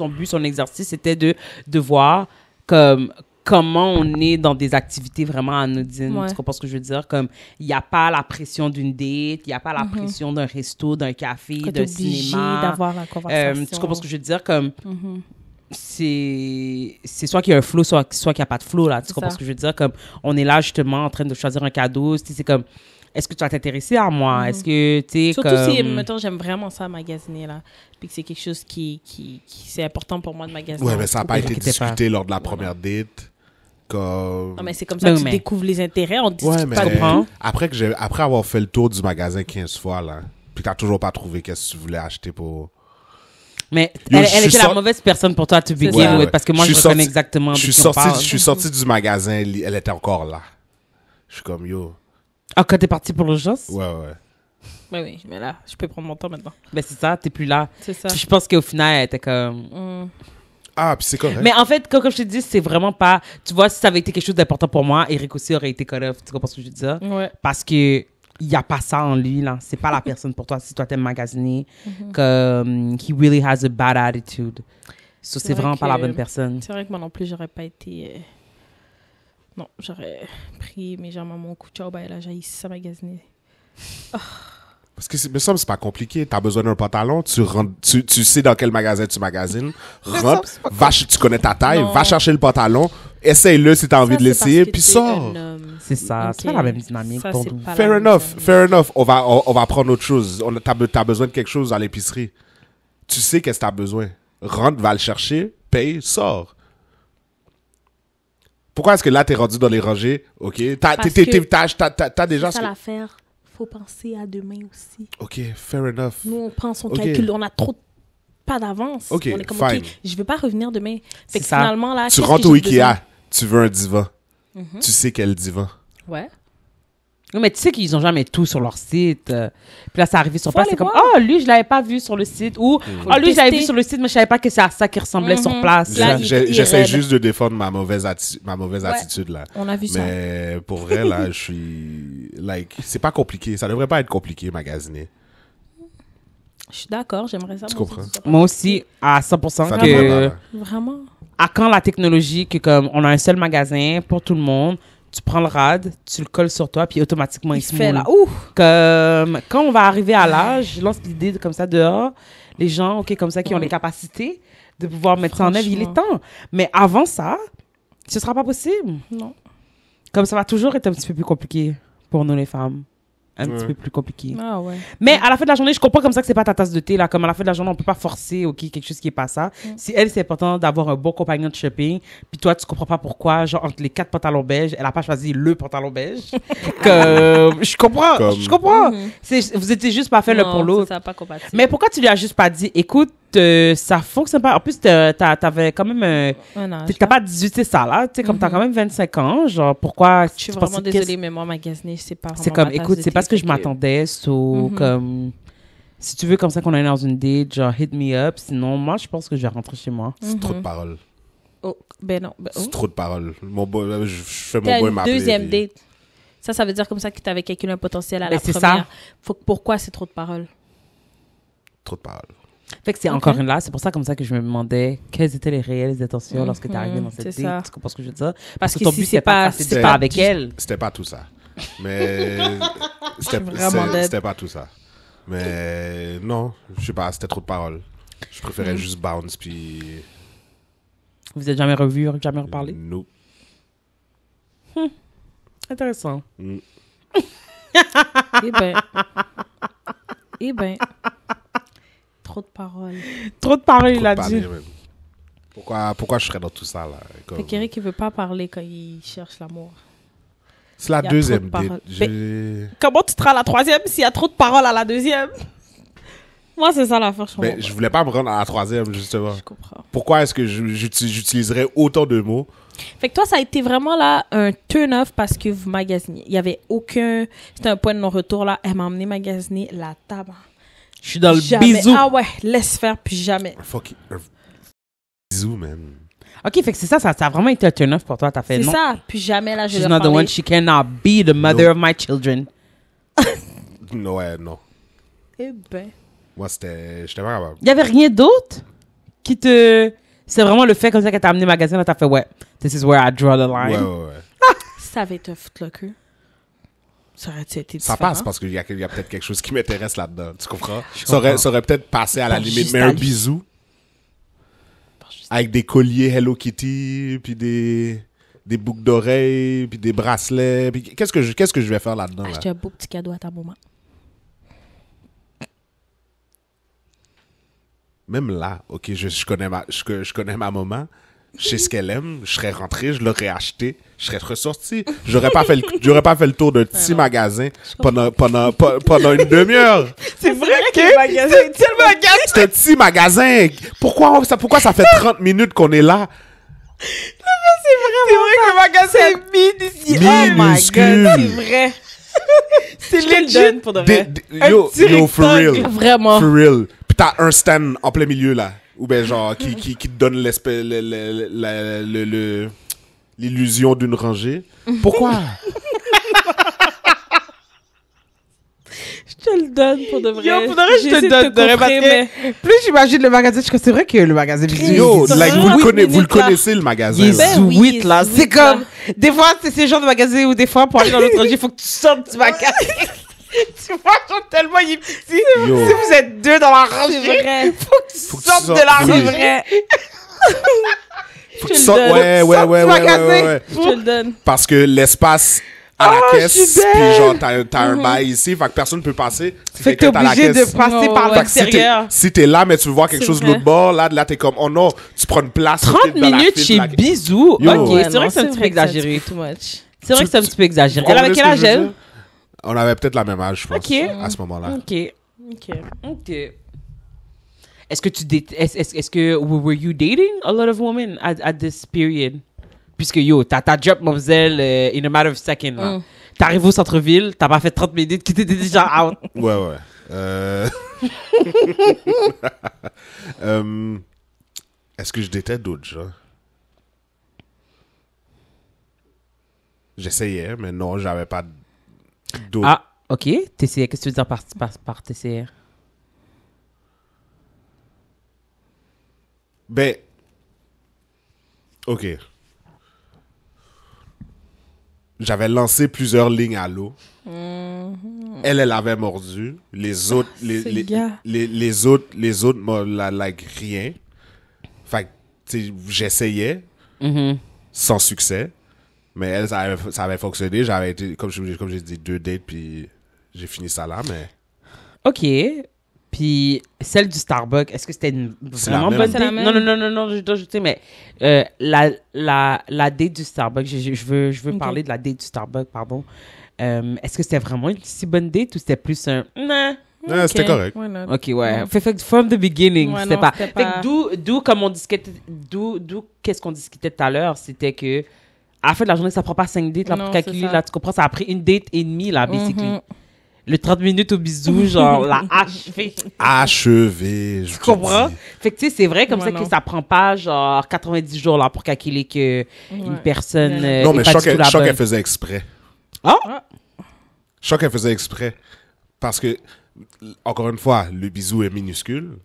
but, son exercice, c'était de voir comment on est dans des activités vraiment anodines. Ouais. Tu comprends ce que je veux dire? Comme, il n'y a pas la pression d'une date, il n'y a pas la pression d'un resto, d'un café, d'un cinéma. D'avoir la conversation. Tu comprends ce que je veux dire? Comme, c'est soit qu'il y a un flow, soit qu'il n'y a pas de flow, là. Tu comprends ce que je veux dire? Comme, on est là, justement, en train de choisir un cadeau. C'est comme, est-ce que tu vas t'intéresser à moi? Est-ce que, tu sais, surtout comme... si, mettons, j'aime vraiment ça, magasiner, là. Puis que c'est quelque chose qui c'est important pour moi de magasiner. Ouais, mais ça n'a pas été Inquiétez discuté lors de la première date. Comme... Non, mais c'est comme ça que tu découvres les intérêts. On discute Ouais, mais pas de tout. après avoir fait le tour du magasin 15 fois, là, puis t'as toujours pas trouvé qu'est-ce que tu voulais acheter pour... Mais Yo, elle était la mauvaise personne pour toi to begin with, parce que moi, je reconnais exactement de qui on parle. Je suis sorti du magasin, elle était encore là. Je suis comme, yo... Ah, quand t'es parti pour l'urgence? Ouais. Oui, mais là, je peux prendre mon temps maintenant. Ben, c'est ça, t'es plus là. C'est ça. Puis je pense qu'au final, elle était comme... Ah, puis c'est correct. Mais en fait, comme je te dis, c'est vraiment pas... Tu vois, si ça avait été quelque chose d'important pour moi, Eric aussi aurait été cut off. Tu comprends ce que je veux dire? Ouais. Parce que il n'y a pas ça en lui, là. C'est pas la personne pour toi. Si toi, t'aimes magasiner, comme... He really has a bad attitude. So, c'est vraiment pas la bonne personne. C'est vrai que moi non plus, j'aurais pas été... Non, j'aurais pris mes jambes à mon cou. Ciao, ben là, j'ai ici ça magasiner. Parce que me semble c'est pas compliqué. T'as besoin d'un pantalon, tu sais dans quel magasin tu magasines, rentre, tu connais ta taille, va chercher le pantalon, essaye-le si t'as envie de l'essayer, puis sors. C'est ça. C'est pas la même dynamique pour nous. Fair enough. On va prendre autre chose. T'as besoin de quelque chose à l'épicerie. Tu sais qu'est-ce que t'as besoin. Rentre, va le chercher, paye, sors. Pourquoi est-ce que là, t'es rendu dans les rangées? OK. T'as déjà... C'est ça l'affaire. Faut penser à demain aussi. OK, fair enough. Nous, on prend son calcul. On a pas d'avance. OK, on est comme, fine. OK, je veux pas revenir demain. Fait que ça. finalement, là... Tu rentres au Ikea, tu veux un divan. Tu sais quel divan. Ouais. Oui, mais tu sais qu'ils ont jamais tout sur leur site. Puis là, c'est arrivé sur place, c'est comme, voir. oh, lui, je l'avais pas vu sur le site. Ou, oh, lui, je l'avais vu sur le site, mais je savais pas que c'est à ça qu'il ressemblait sur place. Là, J'essaie juste de défendre ma mauvaise attitude, là. On a vu ça. Mais pour vrai, là, je suis... Like, c'est pas compliqué. Ça devrait pas être compliqué, magasiner. Je suis d'accord, j'aimerais ça. Tu comprends? Moi aussi, à 100% Ça que... devrait pas. Vraiment? À quand la technologie que, comme, on a un seul magasin pour tout le monde, tu prends le rad, tu le colles sur toi, puis automatiquement, il se fait moule. là. Ouh! Comme, quand on va arriver à l'âge, je lance l'idée comme ça dehors, les gens, OK, comme ça, qui ont les capacités de pouvoir mettre ça en œuvre, il est temps. Mais avant ça, ce sera pas possible. Non. Comme ça va toujours être un petit peu plus compliqué pour nous, les femmes. un petit peu plus compliqué. Ah ouais. Mais à la fin de la journée, je comprends comme ça que c'est pas ta tasse de thé, là. Comme à la fin de la journée, on peut pas forcer, OK, quelque chose qui est pas ça. Si elle, c'est important d'avoir un bon compagnon de shopping, puis toi, tu comprends pas pourquoi, genre, entre les 4 pantalons beiges, elle a pas choisi le pantalon beige. Je comprends, je comprends. Vous étiez juste pas fait l'un pour Non, l'autre. c'est ça, pas compatible. Mais pourquoi tu lui as juste pas dit, écoute, ça fonctionne pas. En plus, t'avais quand même. Un âge, T'as là. pas 18, c'est ça, là. Tu sais, comme t'as quand même 25 ans. Genre, pourquoi. Je suis tu penses vraiment que- désolée, mais moi, magasiner, c'est pas vraiment C'est comme, ma tasse écoute, de c'est thé, pas ce que je fait m'attendais. Comme. Si tu veux comme ça qu'on aille dans une date, genre, hit me up. Sinon, moi, je pense que je vais rentrer chez moi. C'est trop de paroles. Oh, ben non. Ben, oh. C'est trop de paroles. Mon boy, je fais T'as mon boy une m'appeler. deuxième puis- date. Ça veut dire comme ça que t'avais calculé un potentiel à Ben, la c'est première. ça. Pourquoi c'est trop de paroles? Trop de paroles. Fait que c'est encore une là. C'est pour ça, comme ça, que je me demandais quelles étaient les réelles intentions lorsque t'es arrivé dans cette c'est ça. date. Tu comprends ce que je veux dire? Parce que ton si but, c'est c'est pas pas- c'est c'est de pas pas avec elle. C'était pas tout ça. Mais vraiment dead. c'était pas tout ça. Mais non, je sais pas, c'était trop de paroles. Je préférais juste bounce puis Vous êtes jamais revus, jamais reparlé? no. Intéressant. Eh ben. Eh ben. Trop de paroles. Trop de paroles, Trop il a de dit. parler, même. Pourquoi je serais dans tout ça là comme- Fait qu'Eric, il veut pas parler quand il cherche l'amour. C'est la il y a deuxième trop de date. paroles. Comment tu seras à la troisième s'il y a trop de paroles à la deuxième? Moi, c'est ça l'affaire, je comprends. Mais je voulais pas me rendre à la troisième justement. Je comprends. Pourquoi est-ce que j'utiliserais autant de mots? Fait que toi, ça a été vraiment là un turn-off parce que vous magasiniez. Il y avait aucun... C'était un point de non-retour là. Elle m'a emmené magasiner la table. Je suis dans le Jamais. bisou. Ah ouais, laisse faire, puis jamais. Un bisou, man. OK, fait que c'est ça, ça a vraiment été un turn-off pour toi. T'as fait C'est non. ça, puis jamais là, je She's vais not leur the one. parler. She cannot be the mother of my children. Non, ouais, non. Eh ben... Moi, j'étais pas capable. Il y avait rien d'autre qui te... C'est vraiment le fait comme ça qu'elle t'a amené au magasin, là, t'as fait, ouais, this is where I draw the line. Ouais. Si ça avait été un footlocker, ça aurait été Ça différent. passe parce qu'il y a peut-être quelque chose qui m'intéresse là-dedans. Tu comprends? Ça aurait peut-être passé à la Pas limite. juste Mais à un lui. bisou avec des colliers Hello Kitty, puis des boucles d'oreilles, puis des bracelets. Puis qu'est-ce que je vais faire là-dedans? Là? Acheter un beau petit cadeau à ta maman. Même là, ok, je connais ma maman. Je sais ce qu'elle aime. Je serais rentré, je l'aurais acheté. Je serais ressorti. J'aurais pas fait le tour d'un petit magasin pendant une demi-heure. C'est vrai que le magasin est tellement gâté. C'est un petit magasin. Pourquoi ça fait 30 minutes qu'on est là? C'est vrai que le magasin est minuscule. Oh my Minuscule. god, c'est vrai. C'est Je te le legit. donne pour de vrai. Yo, for real. Vraiment. For real. Puis t'as un stand en plein milieu, là. Ou ben genre, qui te donne l'illusion d'une rangée. Pourquoi? Je te le donne pour de vrai. Yo, pour de vrai, je J'essaie te de donne. coffrer, Parce que plus j'imagine le magasin, c'est vrai que le magasin visuel. Yo, c'est like, ça. vous le 30 minutes, là. connaissez, le magasin. Il est là. Ben oui, sweet, il est là. sweet, C'est comme, là. des fois, c'est ces genres de magasins où des fois, pour aller dans l'autre il faut que tu sortes du magasin. Tu vois, genre, tellement il est petit. Yo. Si vous êtes deux dans la C'est rangée, vrai. faut que tu que tu sortes sortes, de la oui. C'est rangée. vrai. Faut que tu Je le sortes- donne. ouais, Sorte du magasin. ouais. Je te le donne. Parce que l'espace à Oh, la je suis caisse, belle. puis genre, t'as un bail ici, fait que personne peut passer. Si Fait que t'es quelqu'un est à la obligé de caisse. passer Oh, par ouais. Fait que l'extérieur. si t'es là, mais tu veux voir quelque C'est chose de vrai. l'autre bord, là, t'es comme, oh non, tu prends une place. 30 peut-être dans la minutes file chez de la- Bisou. Yo. Ok, Ouais, c'est vrai non, que c'est un petit peu vrai que c'est un exagéré. petit peu too much. C'est vrai que c'est un petit peu exagéré. Vous Elle avait comprenez quel ce que âge, je veux elle? dire? On avait peut-être la même âge, je pense, Ok. à ce moment-là. Ok. Ok. Ok. Est-ce que est-ce que were you dating a lot of women at this period? Puisque yo, t'as drop mademoiselle in a matter of seconds. Là. T'arrives au centre-ville, t'as pas fait 30 minutes, qui t'étais déjà out. Ouais. Est-ce que je datais d'autres gens? J'essayais, mais non, j'avais pas d'autres. Ah, ok. TCR, qu'est-ce que tu veux dire par TCR? Ben, ok. J'avais lancé plusieurs lignes à l'eau. Elle avait mordu. Les autres, Ce gars. les autres, like rien. Fait que, tu sais, j'essayais sans succès. Mais elle, ça avait fonctionné. J'avais été, comme j'ai dit, 2 dates, puis j'ai fini ça là, mais OK. Puis celle du Starbucks, est-ce que c'était une C'est la vraiment même. bonne C'est la date? même. Non, je dois ajouter, mais la date du Starbucks, je veux Ok. parler de la date du Starbucks, pardon. Est-ce que c'était vraiment une si bonne date ou c'était plus un... Nah. Ouais, c'était correct. Why not? OK, ouais. Fait que from the beginning, Ouais, c'était non, pas... c'était Fait pas- que d'où comme on discutait... D'où qu'est-ce qu'on discutait tout à l'heure, c'était que... À la fin de la journée, ça prend pas 5 dates là, Non, pour c'est calculer. ça. Là, tu comprends? Ça a pris une date et demie, là, basically. Mhm. Le 30 minutes au bisou, genre, la achevé. Achevé. Je Tu comprends? te dis. Fait que, tu sais, c'est vrai comme Ouais, ça non. que ça prend pas, genre, 90 jours, là, pour calculer que une Ouais. personne Ouais. Non, est mais pas je du tout la crois bonne. qu'elle faisait exprès. Ah! Je crois qu'elle faisait exprès. Parce que, encore une fois, le bisou est minuscule.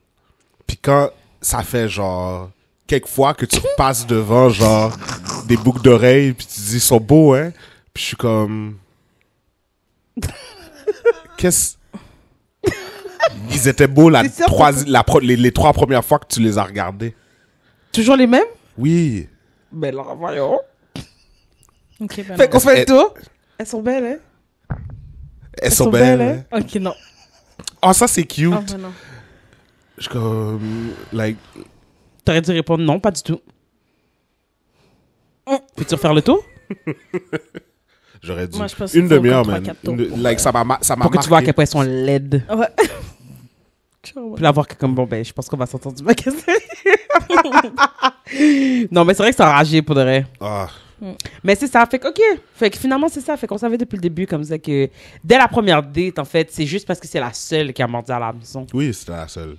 Puis quand ça fait genre quelques fois que tu passes devant genre des boucles d'oreilles, puis tu dis ils sont beaux, hein. Puis je suis comme. Qu'est-ce. Ils étaient beaux C'est sûr les 3 premières fois que tu les as regardés. Toujours les mêmes? Oui. Ben, là, voyons. Ok, ben Fait non. qu'on fait le Elles- tour. Elles sont belles, hein? Elles sont belles. Hein? Ok, non. Oh, ça c'est cute. Ah, ben non. Je suis comme. Like. T'aurais dû répondre non, pas du tout. Peux-tu refaire le tour? J'aurais dû. Moi, je pense Une qu'il faut demi-heure, comme man. 3-4 tours pour, Like, ça m'a Pour que tu vois à marqué. quel point elles sont laides. Ouais. Puis la voir que comme, bon, ben, je pense qu'on va s'entendre du magasin. Non, mais c'est vrai que c'est enragé pour de vrai. Ah. Mais c'est ça, fait que, OK. Fait que finalement, c'est ça. Fait qu'on savait depuis le début, comme ça, que dès la première date, en fait, c'est juste parce que c'est la seule qui a mordu à la maison. Oui, c'était la seule.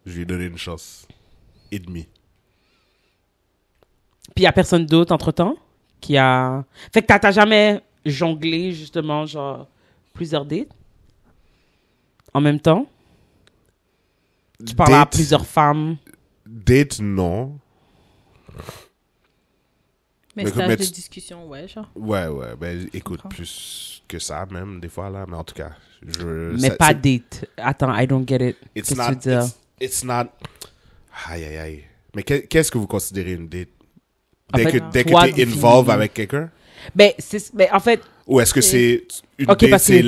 Je lui ai donné une chance. Et demie. Puis il y a personne d'autre, entre-temps, qui a... Fait que t'as jamais jonglé, justement, genre, plusieurs dates en même temps? Tu parles à plusieurs femmes. Date, non. Mais Mais- stage mais de tu- discussion, ouais, genre. Ouais. Ben, écoute, comprends. plus que ça, même, des fois, là. Mais en tout cas, Mais ça- pas c'est- date. Attends, I don't get it. It's Qu'est-ce que not. tu veux dire? It's not. Aïe, aïe, aïe. Mais qu'est-ce que vous considérez une date? En Dès fait, que toi, tu es involved définis. avec quelqu'un? Ben, en fait, Ou est-ce que c'est une Ok, date, parce c'est que-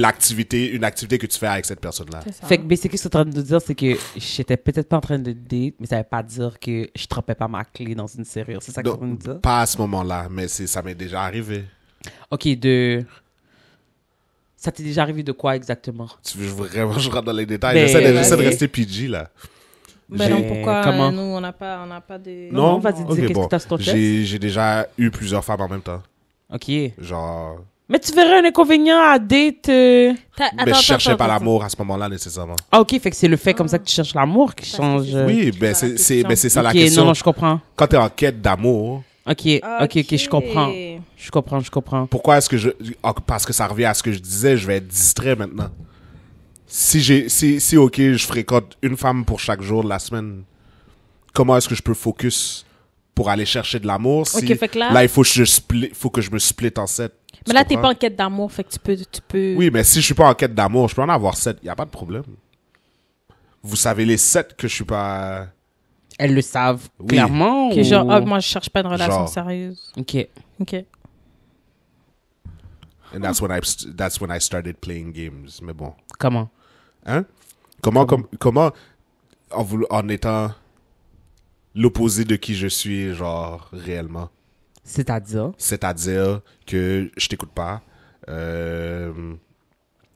une activité que tu fais avec cette personne-là? C'est ça. fait que basically, ce que tu es en train de dire, c'est que j'étais peut-être pas en train de date, mais ça veut pas dire que je trompais pas ma clé dans une serrure. C'est ça que tu es en train de Donc, dire? pas à ce moment-là, mais ça m'est déjà arrivé. OK, ça t'est déjà arrivé de quoi exactement? Tu veux vraiment que je rentre dans les détails? Ben, J'essaie de vas-y. rester PG, là. Ben non, J'ai- pourquoi comment? nous, on n'a pas de... Non, vas-y, dis. Ok, qu'est-ce bon. que t'as sur ton chest? J'ai déjà eu plusieurs femmes en même temps. OK. Genre... Mais tu verrais un inconvénient à date... Mais je cherchais pas l'amour à ce moment-là, nécessairement. Ah, OK, fait que c'est le fait comme ça que tu cherches l'amour qui Parce que change... c'est ça. Oui, ben C'est ça, c'est la ben, c'est ça la OK, question. non, je comprends. Quand t'es en quête d'amour, OK, je comprends. Je comprends. pourquoi est-ce que parce que ça revient à ce que je disais, je vais être distrait maintenant. Si ok, je fréquente une femme pour chaque jour de la semaine, comment est-ce que je peux focus pour aller chercher de l'amour si Ok, fait que là- il faut que je me split en 7. Mais là, t'es pas en quête d'amour, fait que tu peux... Oui, mais si je suis pas en quête d'amour, je peux en avoir 7, y a pas de problème. Vous savez les 7 que je suis pas... Elles le savent Oui. clairement? Que ou- genre, ah, moi, je cherche pas une relation Genre. sérieuse. OK. Ok. And that's when I started playing games. Mais bon. Comment? Hein? Comment en étant l'opposé de qui je suis, genre, réellement. C'est-à-dire? C'est-à-dire que je t'écoute pas,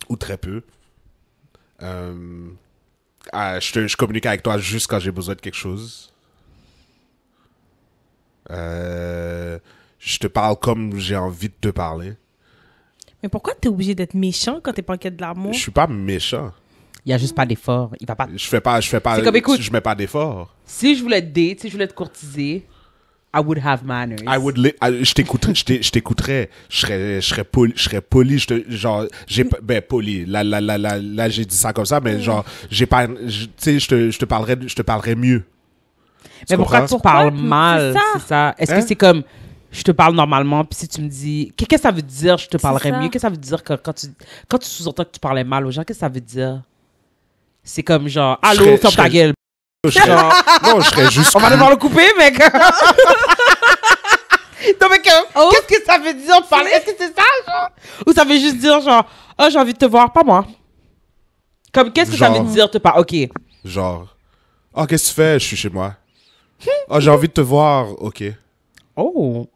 ou très peu. Je communique avec toi juste quand j'ai besoin de quelque chose. Je te parle comme j'ai envie de te parler. Mais pourquoi t'es obligé d'être méchant quand t'es pas en quête de l'amour? Je suis pas méchant. Il y a juste pas d'effort. Il va pas... Je fais pas, C'est comme, écoute- je mets pas d'effort. Si je voulais te date, si je voulais te courtiser, I would have manners. Je t'écouterais, je serais poli, poli. Là, j'ai dit ça comme ça, mais genre, j'ai pas, tu sais, je te parlerais mieux. Mais pourquoi tu parles Mais mal? c'est ça. C'est ça. Est-ce Hein? que c'est comme, je te parle normalement, puis si tu me dis, qu'est-ce que ça veut dire, je te parlerais ça. mieux? Qu'est-ce que ça veut dire quand tu sous-entends que tu parlais mal aux gens? Qu'est-ce que ça veut dire? C'est comme genre, allô, serais- ferme je ta serais- gueule. Non, je serais juste. On va devoir le couper, mec. Non, mais qu'est-ce que ça veut dire parler? Est-ce que c'est ça, genre? Ou ça veut juste dire, genre, oh, j'ai envie de te voir, pas moi. Comme, qu'est-ce que ça veut dire te parler? OK. Genre, oh, qu'est-ce que tu fais? Je suis chez moi. Oh, j'ai envie de te voir. OK. Oh.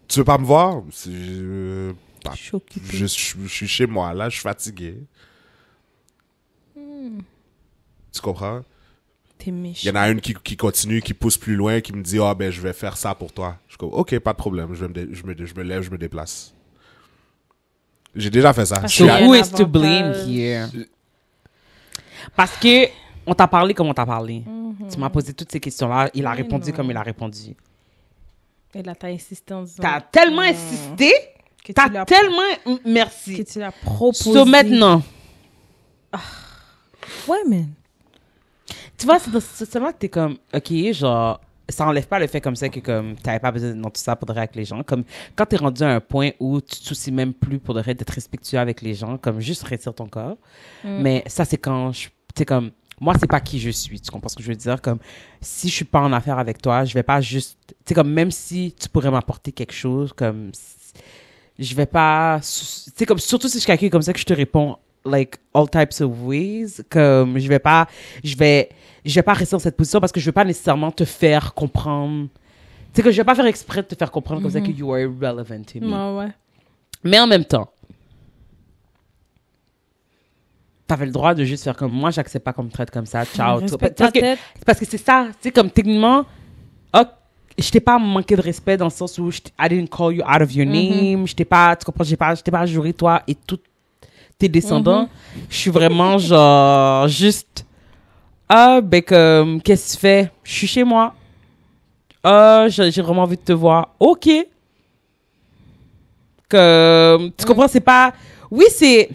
Tu veux pas me voir? Je suis occupée. Je suis chez moi, là, je suis fatigué. Tu comprends? T'es Il méchant. y en a une qui continue, qui pousse plus loin, qui me dit, ah, ben, je vais faire ça pour toi. Je dis, OK, pas de problème, je me lève, je me déplace. J'ai déjà fait ça. Parce So qu'il y a who un is to blame avantage. here? Parce que on t'a parlé comme on t'a parlé. Tu m'as posé toutes ces questions-là. Il a Mais répondu non. comme il a répondu. Et là, t'as insisté en disant... T'as tellement insisté. que T'as tu l'as- tellement... Que Merci. tu l'as proposé. So maintenant, Ouais, man. tu vois, c'est seulement que t'es comme, OK, genre, ça enlève pas le fait comme ça que comme t'avais pas besoin de tout ça pour de vrai avec les gens. Comme quand t'es rendu à un point où tu te soucies même plus pour de vrai d'être respectueux avec les gens, comme juste retire ton corps. Mais ça, c'est quand tu sais, comme, moi, c'est pas qui je suis. Tu comprends ce que je veux dire? Comme, si je suis pas en affaire avec toi, je vais pas juste, tu sais, comme, même si tu pourrais m'apporter quelque chose, comme, je vais pas, tu sais, comme, surtout si je suis quelqu'un comme ça que je te réponds, like, all types of ways, comme, je vais pas rester dans cette position parce que je veux pas nécessairement te faire comprendre, tu sais, que je vais pas faire exprès de te faire comprendre comme ça que you are irrelevant to me. Ouais. Mais en même temps, t'avais le droit de juste faire comme moi, j'accepte pas qu'on me traite comme ça. Ciao. Respecte ta tête. Parce que c'est ça, tu sais, comme techniquement, je t'ai pas manqué de respect dans le sens où I didn't call you out of your name. Je t'ai pas, tu comprends, je t'ai pas juré toi et tous tes descendants. Je suis vraiment genre, juste, ben comme, qu'est-ce que tu fais? Je suis chez moi. J'ai vraiment envie de te voir. OK. Comme, tu comprends, c'est pas, oui, c'est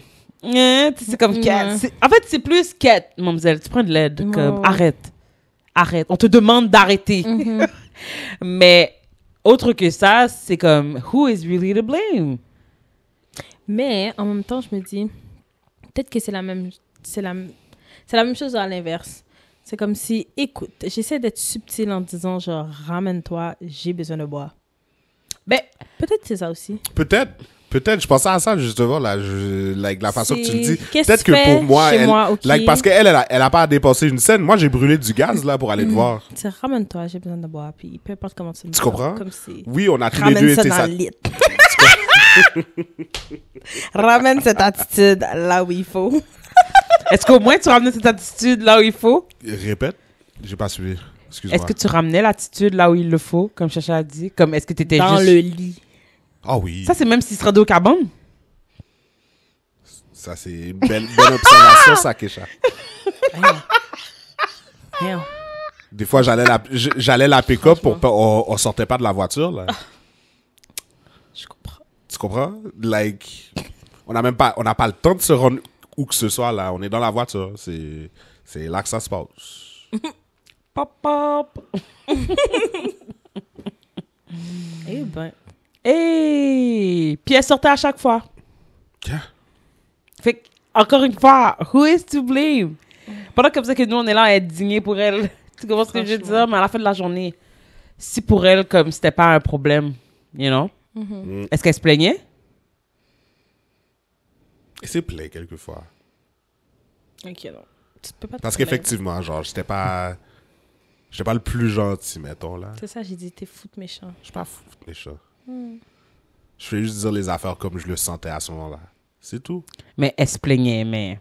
comme quête. En fait, c'est plus quête, mademoiselle. Tu prends de l'aide. Comme, arrête. On te demande d'arrêter. Mais, autre que ça, c'est comme, who is really to blame? Mais, en même temps, je me dis, peut-être que c'est la même chose à l'inverse. C'est comme si, écoute, j'essaie d'être subtile en disant, genre, ramène-toi, j'ai besoin de boire. Ben, peut-être c'est ça aussi. Peut-être, je pensais à ça justement, là, like, la façon que tu le dis. Qu'est-ce Peut-être que tu que fais pour moi, chez moi, ok. like, parce qu'elle, elle a pas à dépenser une scène. Moi, j'ai brûlé du gaz, là, pour aller te voir. C'est ramène-toi, j'ai besoin de boire, puis peu importe comment tu me Tu parles, comprends? Comme si... Oui, on a tous les Ramène deux ça été dans ça. le lit. Ramène cette attitude là où il faut. Est-ce qu'au moins tu ramenais cette attitude là où il faut? Répète, j'ai pas suivi. Excuse-moi. Est-ce que tu ramenais l'attitude là où il le faut, comme Chacha a dit? Comme est-ce que tu étais Dans juste... le lit. Ah oui. Ça, c'est même s'il se rendait au cabane? Ça, c'est une belle observation, ça, Kesha. Damn. Des fois, j'allais la pick-up pour pas, on sortait pas de la voiture, là. Je comprends. Tu comprends? Like, on n'a pas le temps de se rendre où que ce soit, là. On est dans la voiture. C'est là que ça se passe. Pop, pop. Eh ben. Hey! Puis elle sortait à chaque fois. Yeah. Fait que, encore une fois, who is to blame? Pendant comme ça que nous, on est là à être digné pour elle. Tu comprends ce que je veux dire? Mais à la fin de la journée, si pour elle, comme c'était pas un problème, you know? Est-ce qu'elle se plaignait? Et c'est plaît, quelquefois. Ok, non. Tu peux pas te Parce plaindre. qu'effectivement, genre, j'étais pas le plus gentil, mettons, là. C'est ça, j'ai dit, t'es fou de méchant. Je suis pas fou de méchant. Je fais juste dire les affaires comme je le sentais à ce moment-là. C'est tout. Mais elle se plaignait, mais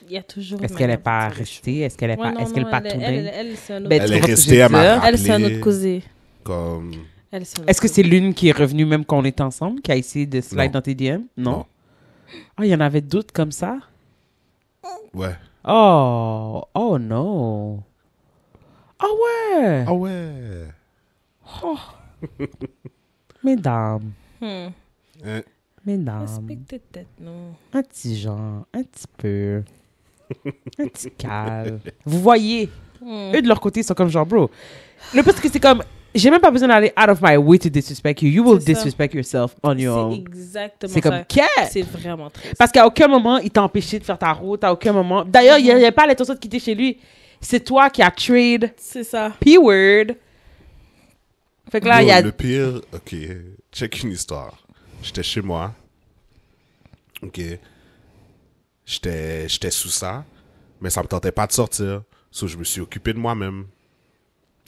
Il y a toujours... est-ce qu'elle n'est pas restée? Est-ce qu'elle n'est pas, est-ce qu'elle est pas tournée? Elle, c'est un autre... Ben, Elle tu est comprends ce que je restée, veux elle m'a dire? Elle, c'est un autre rappelé causé. comme... Elle, c'est un autre Est-ce que c'est l'une qui est revenue même quand on était ensemble, qui a essayé de slide Non. dans tes DM? Non. Non. Ah, il y en avait d'autres comme ça? Ouais. Oh non. Ah ouais. Ah ouais. Mesdames, Hein? mesdames, Respecte tes têtes, non. un petit genre, un petit peu, un petit calme. Vous voyez, eux de leur côté, ils sont comme genre, bro. Le plus que c'est comme, j'ai même pas besoin d'aller out of my way to disrespect you. You will C'est ça. disrespect yourself on your C'est own. exactement C'est ça. comme, qu'est-ce? C'est vraiment triste. Parce qu'à aucun moment, il t'a empêché de faire ta route, à aucun moment. D'ailleurs, il n'y a pas l'intention de quitter chez lui. C'est toi qui as trade C'est ça. P-word Fait que là, Yo, il y a... le pire, ok, check une histoire. J'étais chez moi. Ok. J'étais sous ça, mais ça me tentait pas de sortir. So, je me suis occupé de moi-même.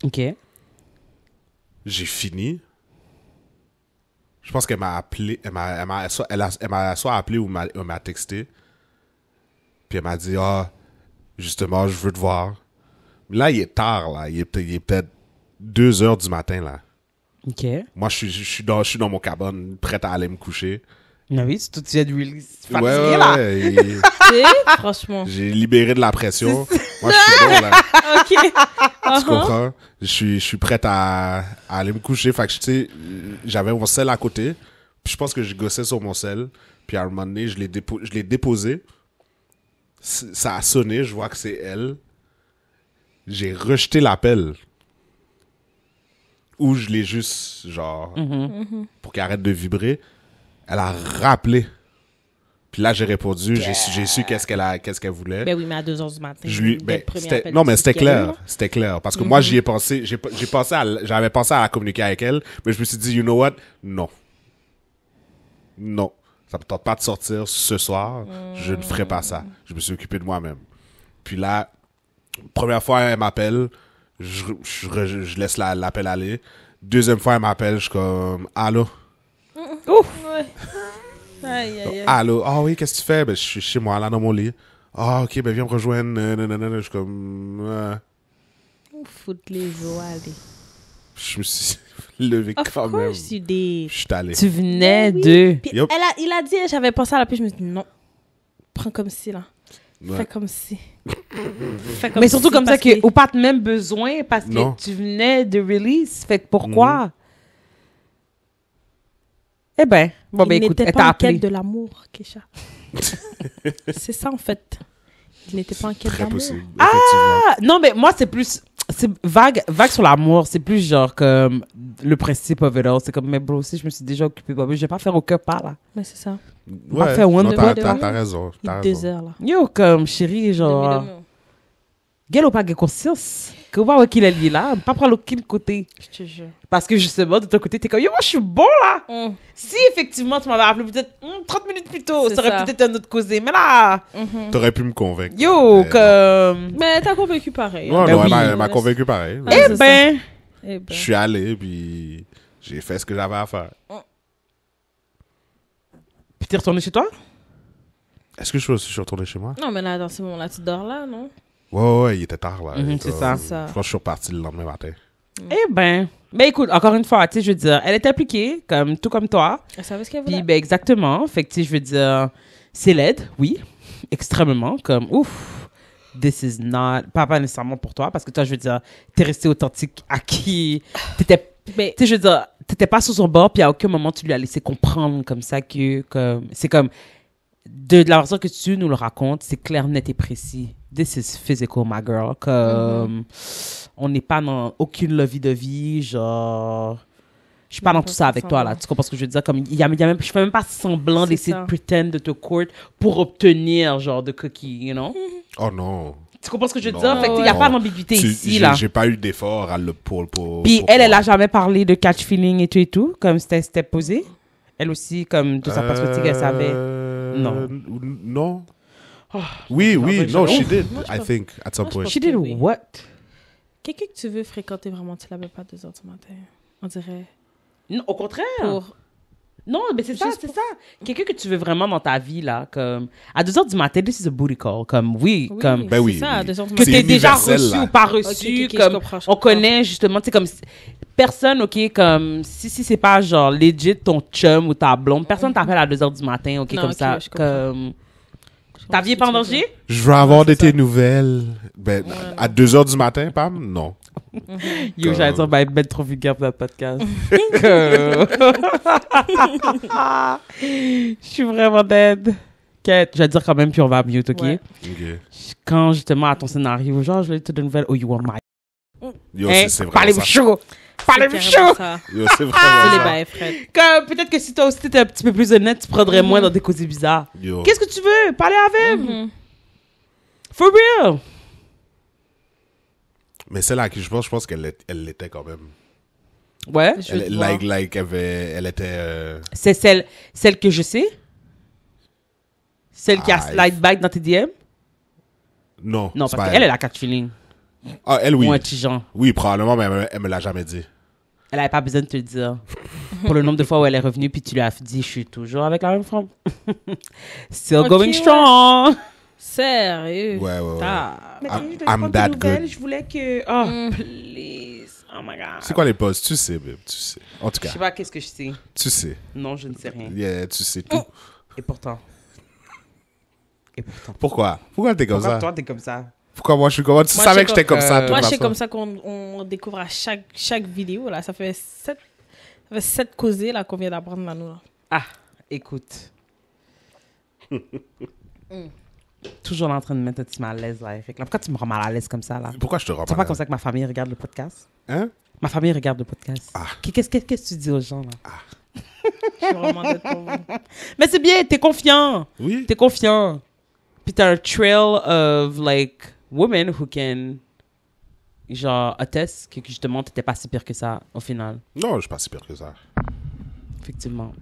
OK. J'ai fini. Je pense qu'elle m'a appelé. Elle m'a soit appelé ou m'a texté. Puis elle m'a dit, justement, je veux te voir. Là, il est tard, là. Il est peut-être 2 heures du matin, là. OK. Moi, je suis dans mon cabane, prête à aller me coucher. Ah oui, c'est tout, tu viens de release. Ouais, là. et Tu sais, franchement. j'ai libéré de la pression. Moi, je suis bon, là. OK. Tu comprends? Je suis prête à aller me coucher. Fait que, tu sais, j'avais mon sel à côté. Puis je pense que je gossais sur mon sel. Puis à un moment donné, je l'ai déposé. Ça a sonné. Je vois que c'est elle. J'ai rejeté l'appel. Ou je l'ai juste, genre, pour qu'elle arrête de vibrer. Elle a rappelé. Puis là, j'ai répondu. J'ai su qu'est-ce qu'elle voulait. Ben oui, mais à 2h du matin. Non, mais c'était clair. C'était clair. Parce que moi, j'y ai pensé. J'avais pensé à communiquer avec elle. Mais je me suis dit, you know what? Non. Non. Ça me tente pas de sortir ce soir. Je ne ferai pas ça. Je me suis occupé de moi-même. Puis là, première fois, elle m'appelle. Je laisse l'appel aller. Deuxième fois, elle m'appelle. Je suis comme, allô? Ouf! Ouais. Aïe, aïe, aïe. Allô? Ah oui, qu'est-ce que tu fais? Ben, je suis chez moi, là, dans mon lit. Ah, ok, ben, viens me rejoindre. Je suis comme, Foutre les os, allez. je me suis levé Of quand même. course you did. Je suis allé. Tu venais Oui. de... Puis Yup. il a dit, j'avais pensé à la puis je me suis dit, non. Prends comme si, là. Ouais. Fais comme si. Fais comme Mais surtout si, comme ça parce que... Ou pas de même besoin parce que Non. tu venais de release. Fait que pourquoi? Eh ben, bon, ben il écoute, n'était elle pas t'a en quête appelé. de l'amour, Kesha. C'est ça, en fait. Il n'était pas en quête Très d'amour. possible, effectivement. Ah, non, mais moi, c'est plus... C'est vague sur l'amour. C'est plus genre comme le principe of it all. C'est comme, mais bro, si je me suis déjà occupé, je vais pas faire aucun pas, là. Mais c'est ça. On va Ouais, faire one non, fois, t'as raison. Il T'as est 2 raison. heures, là. Yo, comme, chérie, genre... Demi-demi. Gel ou pas de conscience? Que voir qu'il est lié là, pas prendre aucun côté. Je te jure. Parce que justement, de ton côté, t'es comme, yo, moi, je suis bon là. Si effectivement, tu m'avais appelé peut-être 30 minutes plus tôt, C'est ça aurait ça. peut-être un autre causé. Mais là, T'aurais pu me convaincre. yo, Mais comme. Mais t'as convaincu pareil. non. hein. Ouais, Ben non, oui. elle m'a convaincu pareil. Ouais. Eh c'est ben. Eh ben. Je suis allé, puis j'ai fait ce que j'avais à faire. Puis t'es retourné chez toi? Est-ce que je suis retourné chez moi? Non, mais là, dans ce moment-là, tu dors là, non? Ouais, il était tard, là. Mhm, c'est ça. C'est ça. Je pense que je suis reparti le lendemain matin. Eh ben. Mais écoute, encore une fois, tu sais, je veux dire, elle est impliquée, comme, tout comme toi. Elle savait ce qu'elle Puis, voulait. ben, exactement. Fait que, tu sais, je veux dire, c'est laide, oui, extrêmement, comme, ouf, this is not, pas nécessairement pour toi, parce que toi, je veux dire, t'es resté authentique à qui, t'étais, Mais tu sais, je veux dire, t'étais pas sur son bord, puis à aucun moment, tu lui as laissé comprendre comme ça que, comme, c'est comme, de la façon que tu nous le racontes, c'est clair, net et précis. This is physical, my girl. Comme, on n'est pas dans aucune lovey-dovey, genre... Je suis pas dans tout ça avec toi, là. Tu comprends ce que je veux dire? Comme, il y a même, je fais même pas semblant C'est d'essayer ça. de pretend de te court pour obtenir, genre, de cookie, you know? Oh non. Tu comprends ce que je veux Non. dire? Fait que, il n'y a Non. pas d'ambiguïté ici, là. J'ai pas eu d'effort pour Puis pour elle moi. a jamais parlé de catch feeling et tout, comme c'était posé. Elle aussi, comme, de sa perspective, elle savait. Non. Non. Oh, Oui, non, oui, je- no, Ouf. she did, Moi, je I pense- think, at some moi, je point. pense- She did Oui. what? quelqu'un que tu veux fréquenter vraiment, tu l'avais pas à 2h du matin. On dirait. Non, au contraire. Pour. Non, mais c'est ça, Juste c'est pour- ça. Quelqu'un que tu veux vraiment dans ta vie, là, comme... À 2h du matin, this is a booty call. Comme, oui, comme... Ben oui, C'est ça, à oui. 2h du Que C'est matin. t'es déjà universel, reçu là. ou pas Ok, reçu, ok, je comme... comprends, je On comprends. connaît, justement, tu sais, comme... Personne, OK, comme... Si c'est pas, genre, legit ton chum ou ta blonde, personne t'appelle à 2h du matin, OK, Non, comme ok, ça. je comprends. Comme... Je Ta comprends vie est ce pas que en tu veux danger? dire. Je veux avoir de c'est tes ça. nouvelles. Ben, Ouais, à 2h du matin, Pam? Non. Yo, j'allais dire, ben, ben, trop vulgaire pour notre podcast. Je suis vraiment dead. Quête, je vais te dire quand même, puis on va mute, OK? Ouais. Ok. Quand, justement, à ton scénario, genre, je vais te donner une nouvelle, oh, you want my... Yo, Hein? c'est vraiment Parlez-vous ça. chaud! Parlez-vous C'est carrément chaud! ça. Yo, c'est C'est les vraiment ça. bails, Fred. Comme, peut-être que si toi aussi t'étais un petit peu plus honnête, tu prendrais moins dans des causes bizarres. Yo. Qu'est-ce que tu veux? Parler avec? Mhm. For real? Mais celle à qui je pense qu'elle l'était quand même. Ouais. Je veux te voir. Elle était... C'est celle que je sais? Celle qui a Ah, slide back dans tes DM? Non. Non, c'est parce pas qu'elle, elle a quatre feelings. Ah, elle, oui. Ou un petit genre. Oui, probablement, mais elle me l'a jamais dit. Elle n'avait pas besoin de te le dire. Pour le nombre de fois où elle est revenue, puis tu lui as dit, je suis toujours avec la même femme. Still Ok, going ouais. strong. Sérieux. Ouais. Ah. Mais I'm- quand je te I'm prends tes that nouvelles, good. je voulais que... Oh, please. Oh my God. C'est quoi les posts? Tu sais, babe, tu sais. En tout Je cas, sais pas qu'est-ce que je sais. tu sais. Non, je ne sais rien. Yeah, tu sais tout. Et pourtant. Pourquoi? Pourquoi t'es comme Pourquoi ça? toi, t'es comme ça? Pourquoi moi, je suis comme ça? Tu Moi, savais je que j'étais sais comme ça, de que- toute Moi, c'est façon. comme ça qu'on découvre à chaque vidéo. Là. Ça fait 7 causées là, qu'on vient d'apprendre là, nous. Là. Ah, écoute. Toujours en train de mettre un petit mal à l'aise, là, Eric. Là, pourquoi tu me rends mal à l'aise comme ça, là? Pourquoi je te rends C'est pas comme ça que ma famille regarde le podcast? Hein? Ma famille regarde le podcast. Ah. Qu'est-ce que tu dis aux gens, là? Je suis vraiment d'être pour vous. Mais c'est bien, t'es confiant. Oui. T'es confiant. Puis t'as un trail of, like, women who can, genre, attest que justement, t'étais pas si pire que ça, au final. Non, je suis pas si pire que ça. Effectivement.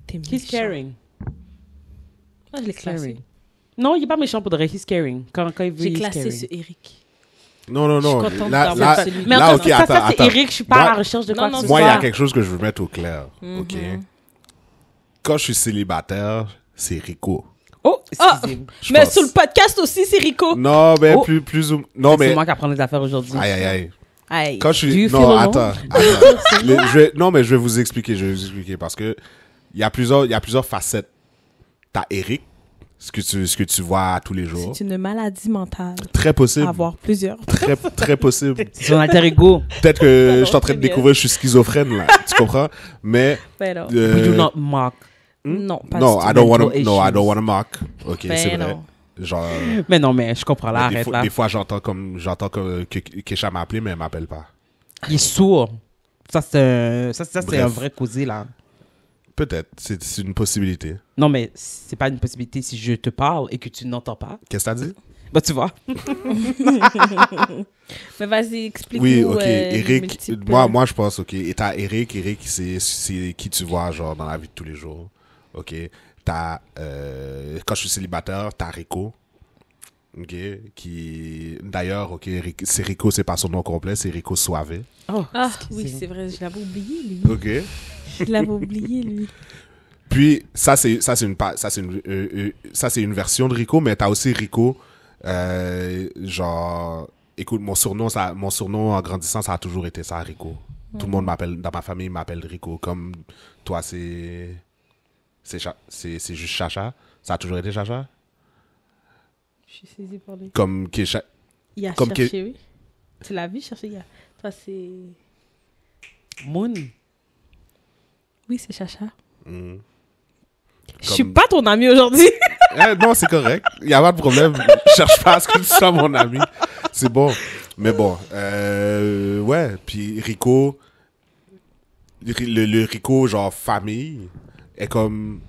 T'es He's méchant. caring. Moi, je l'ai classé. Caring. Non, il est pas méchant pour de vrai. He's caring. Quand il veut, J'ai he's classé caring. ce Eric. Non. Je suis contente Là, d'avoir là, celui- Mais là, en ok, tout cas, ça, c'est attends. Eric. Je suis pas Moi- à la recherche de quoi Non, que non, ce Moi, il y a soit. quelque chose que je veux mettre au clair. OK? Mhm. Quand je suis célibataire, c'est Rico. Oh, excusez-moi. Je Mais pense. sur le podcast aussi, c'est Rico. Non, mais Oh. plus ou... Non, C'est mais... moi qui apprends les affaires aujourd'hui. Aïe. Aïe. Quand je Do suis... you Non, feel alone? attends. Non, mais je vais vous expliquer. Parce que il y a plusieurs facettes. T'as Eric, ce que tu vois tous les jours. C'est une maladie mentale. Très possible. Avoir plusieurs. Très possible. C'est son alter ego. Peut-être que Alors, je suis en train de c'est bien. découvrir que je suis schizophrène, là. Tu comprends? Mais... Ben non. We do not mock. Non, pas No, du I tout. don't Mental wanna issues. mock. Ok, Ben c'est vrai. non. Genre... Mais non, mais je comprends là, arrête là. Des fois, j'entends que Kesha m'a appelé, mais elle m'appelle pas. Il est sourd. Ça, c'est Bref. un vrai causé là. Peut-être, c'est une possibilité. Non, mais c'est pas une possibilité si je te parle et que tu n'entends pas. Qu'est-ce que t'as dit? Bah, tu vois. Mais vas-y, explique-nous. Oui, ok. les Eric, multiples- moi, je pense, ok. Et t'as Eric, c'est qui tu vois, genre, dans la vie de tous les jours. Ok. T'as, quand je suis célibataire, t'as Rico. Ok. Qui, d'ailleurs, ok, c'est Rico, c'est pas son nom complet, c'est Rico Suave. Oh, Ah, excusez-moi. oui, c'est vrai, je l'avais oublié, lui. Ok. Je l'avais oublié, lui. Puis ça c'est une version de Rico, mais t'as aussi Rico, genre, écoute, mon surnom en grandissant, ça a toujours été ça, Rico. Tout le monde m'appelle, dans ma famille m'appelle Rico, comme toi c'est juste Chacha. Ça a toujours été Chacha. Je suis saisie pour lui. Comme Kesha. Il a Comme cherché, oui. Tu l'as vu chercher, il a... Toi, c'est... Moon. Oui, c'est Chacha. Mm. Je suis Comme- pas ton ami aujourd'hui. Non, c'est correct. Il n'y a pas de problème. Je cherche pas à ce que tu sois mon ami. C'est bon. Mais bon, ouais. Puis Rico, le Rico, genre famille, est comme...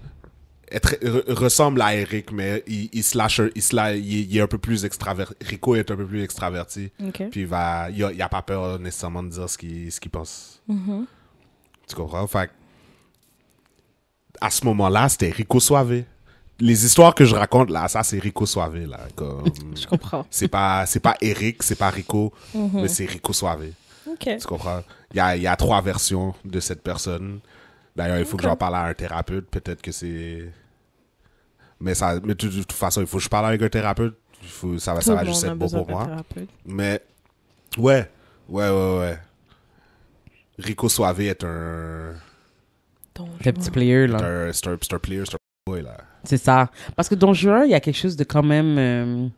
ressemble à Eric, mais il est un peu plus extraverti. Rico est un peu plus extraverti. OK. Puis il a pas peur nécessairement de dire ce qu'il pense. Tu comprends? Fait que, à ce moment-là, c'était Rico Suave. Les histoires que je raconte là, ça c'est Rico Suave là. Comme, Je comprends. c'est pas Eric, c'est pas Rico, mais c'est Rico Suave. OK. Tu comprends? Il y a 3 versions de cette personne. D'ailleurs, il faut que j'en parle à un thérapeute. Peut-être que c'est... Mais de toute façon, il faut que je parle avec un thérapeute. Ça va juste être bon pour moi. Mais, ouais. Rico Suave est un... Le petit player, là. C'est un player, c'est un boy, là. C'est ça. Parce que dans Juin, il y a quelque chose de quand même...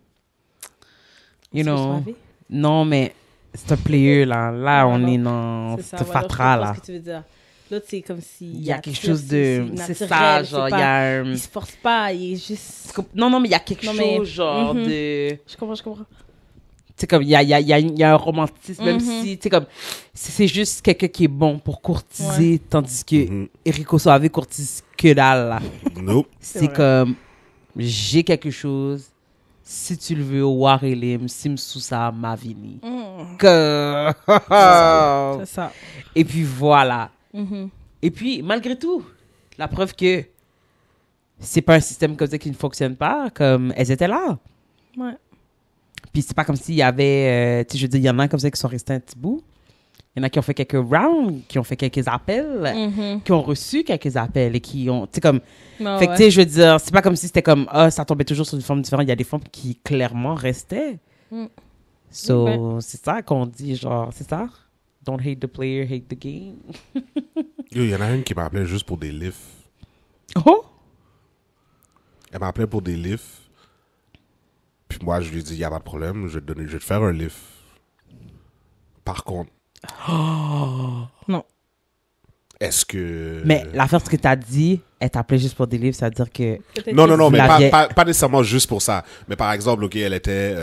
you know... Non, mais c'est un player, là. Là, on est dans C'est ça, ce ouais, fatra, alors, je comprends là. ce que tu veux dire. L'autre, c'est comme si... Il y a quelque chose de... C'est naturel, ça, genre, il y pas- a un... Il se force pas, il est juste... Non, mais il y a quelque Non, mais- chose, genre, Mhm. de... Je comprends. C'est comme, il y a un romantisme, même Mhm. si, tu sais, comme, c'est juste quelqu'un qui est bon pour courtiser, tandis que Mhm. Erico Suave courtise que dalle, là. Nope. C'est vrai. comme, j'ai quelque chose, si tu le veux, Warelim, Simsousa, Mavini. C'est ça. Et puis voilà. Mhm. Et puis, malgré tout, la preuve que c'est pas un système comme ça qui ne fonctionne pas, comme elles étaient là. Ouais. Puis c'est pas comme s'il y avait, tu sais, je veux dire, il y en a comme ça qui sont restés un petit bout. Il y en a qui ont fait quelques rounds, qui ont fait quelques appels, Mhm. qui ont reçu quelques appels et qui ont, tu sais, comme... Ah fait que, ouais. tu sais, je veux dire, c'est pas comme si c'était comme, ça tombait toujours sur une forme différente. Il y a des formes qui clairement restaient. Mm. So, Ouais. c'est ça qu'on dit, genre, c'est ça? Don't hate the player, hate the game. Yo, il y en a une qui m'appelait juste pour des lifts. Oh! Elle m'appelait pour des lifts. Puis moi, je lui ai dit, il n'y a pas de problème, je vais te faire un lift. Par contre, Non. est-ce que... Mais l'affaire, ce que t'as dit, elle t'appelait juste pour des livres, ça veut dire que... Non, Vous mais l'aviez- pas nécessairement juste pour ça. Mais par exemple, OK, elle était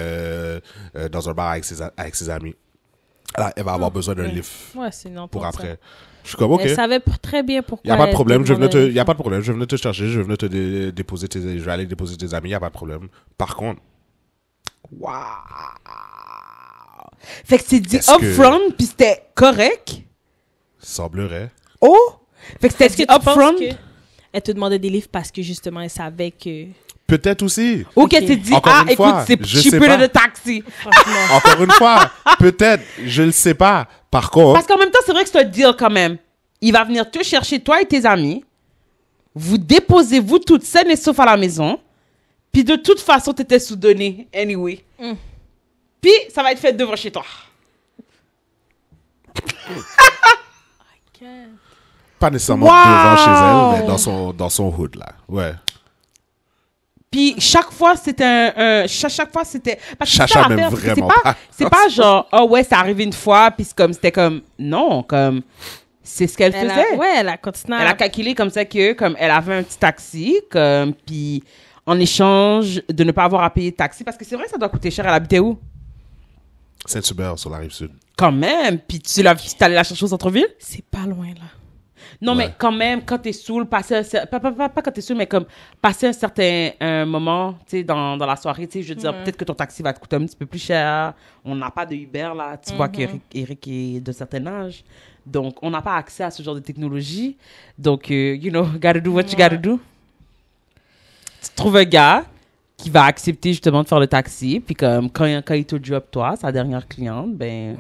dans un bar avec ses amis. Alors, elle va avoir besoin d'un lift Ouais, c'est non pour après. Je suis comme, OK, Elle il savait très bien pourquoi. n'y a pas de problème, elle y a pas de problème, je vais venir te chercher, je vais venir te déposer je vais aller déposer tes amis, il n'y a pas de problème. Par contre, Wow! Fait que c'est dit Est-ce que- upfront, puis c'était correct. il semblerait... Oh! Fait que c'était Est-ce que dit tu penses upfront. que elle te demandait des livres parce que justement elle savait que Peut-être aussi. Ou qu'elle Ok. t'ait dit, Encore une écoute, fois, c'est je cheaper sais pas. de taxi. franchement Encore une fois, peut-être, je le sais pas. Par contre, Parce qu'en même temps, c'est vrai que c'est un deal quand même. Il va venir te chercher, toi et tes amis. Vous déposez, vous toutes saines et sauf à la maison. Puis de toute façon, t'étais sous-donné, anyway. Mm. Puis ça va être fait devant chez toi. pas nécessairement Wow! devant chez elle, mais dans son hood, là. Ouais. Puis chaque fois, c'était chaque fois, c'était... Parce que c'est Chacha ça m'aime l'affaire, c'est que vraiment c'est pas. C'est pas genre, oh ouais, c'est arrivé une fois, puis c'était comme... Non, comme... C'est ce qu'elle elle faisait. elle a continué. Elle a calculé comme ça que, comme elle avait un petit taxi, comme, puis en échange de ne pas avoir à payer de taxi, parce que c'est vrai que ça doit coûter cher. Elle habitait où? Saint-Hubert, sur la Rive-Sud. Quand même. Puis tu allé la chercher au centre-ville? C'est pas loin là. Non, Ouais. mais quand même, quand t'es saoul, pas quand t'es saoul, mais comme passer un certain moment, tu sais, dans la soirée, tu sais, je veux dire, peut-être que ton taxi va te coûter un petit peu plus cher. On n'a pas de Uber, là. Tu vois qu'Éric est de certain âge. Donc, on n'a pas accès à ce genre de technologie. Donc, you know, gotta do what you gotta do. Tu trouves un gars qui va accepter justement de faire le taxi, puis comme quand il te drop toi, sa dernière cliente, ben...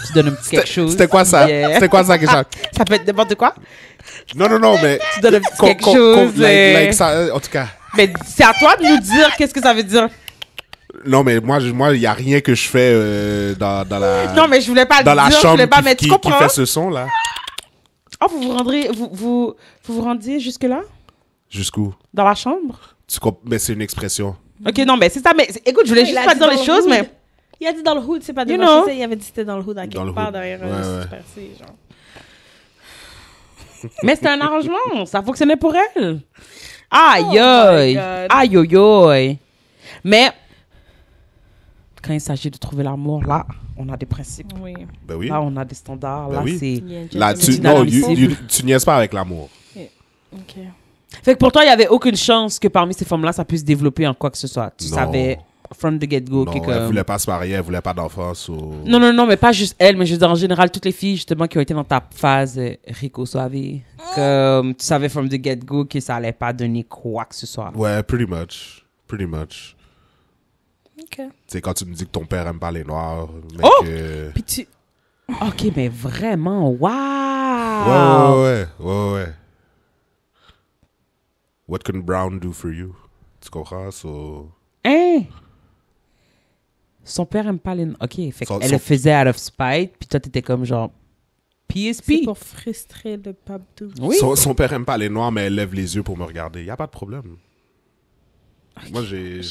Tu donnes un petit quelque chose. C'était quoi ça? Yeah. C'était quoi ça, Keisha? Ça peut être n'importe quoi. Non, mais... Tu donnes un petit quelque Qu'on- chose. like ça, en tout cas... Mais c'est à toi de nous dire qu'est-ce que ça veut dire. Non, mais moi, il n'y a rien que je fais dans la... Non, mais je voulais pas dans le la dire. Je chambre voulais pas, mais tu qui comprends. fait ce son-là. Oh, vous vous rendrez, vous vous rendiez jusque-là? Jusqu'où? Dans la chambre? Mais c'est une expression. Ok, non, mais c'est ça. Mais écoute, je voulais Il juste a pas dit dire dans les le choses, hood. mais... Il a dit dans le hood, c'est pas You devant know. chez elle. Il avait dit que c'était dans le hood, à Dans quelque le part hood. derrière Ouais, un ouais. Super C, genre. Mais c'était un arrangement. Ça fonctionnait pour elle. Aïe, Oh my aïe. God. Aïe, aïe, aïe. Mais, quand il s'agit de trouver l'amour, là, on a des principes. Oui. Ben oui. Là, on a des standards. Ben là, oui. c'est... Il y a un Là, gentleman. tu niaises pas avec l'amour. Ok. Fait que pour toi, il n'y avait aucune chance que parmi ces femmes-là, ça puisse se développer en quoi que ce soit. Tu Non. savais, from the get-go, Non, que elle comme... voulait pas se marier, elle voulait pas d'enfance. Ou... Non, mais pas juste elle, mais je veux dire en général, toutes les filles, justement, qui ont été dans ta phase Rico Suave, comme tu savais from the get-go que ça allait pas donner quoi que ce soit. Ouais, pretty much. Pretty much. Ok. Tu sais, quand tu me dis que ton père aime pas les noirs, mais Oh! que... Puis tu. Ok, mais vraiment, wow! Ouais. What can Brown do for you? Tu comprends? So... Hein? Son père aime pas les... Ok, fait qu'elle le faisait out of spite, puis toi, t'étais comme genre... C'est PSP. pour frustrer le Pabdou. Oui. Son père aime pas les noirs, mais elle lève les yeux pour me regarder. Y a pas de problème. Moi, j'ai...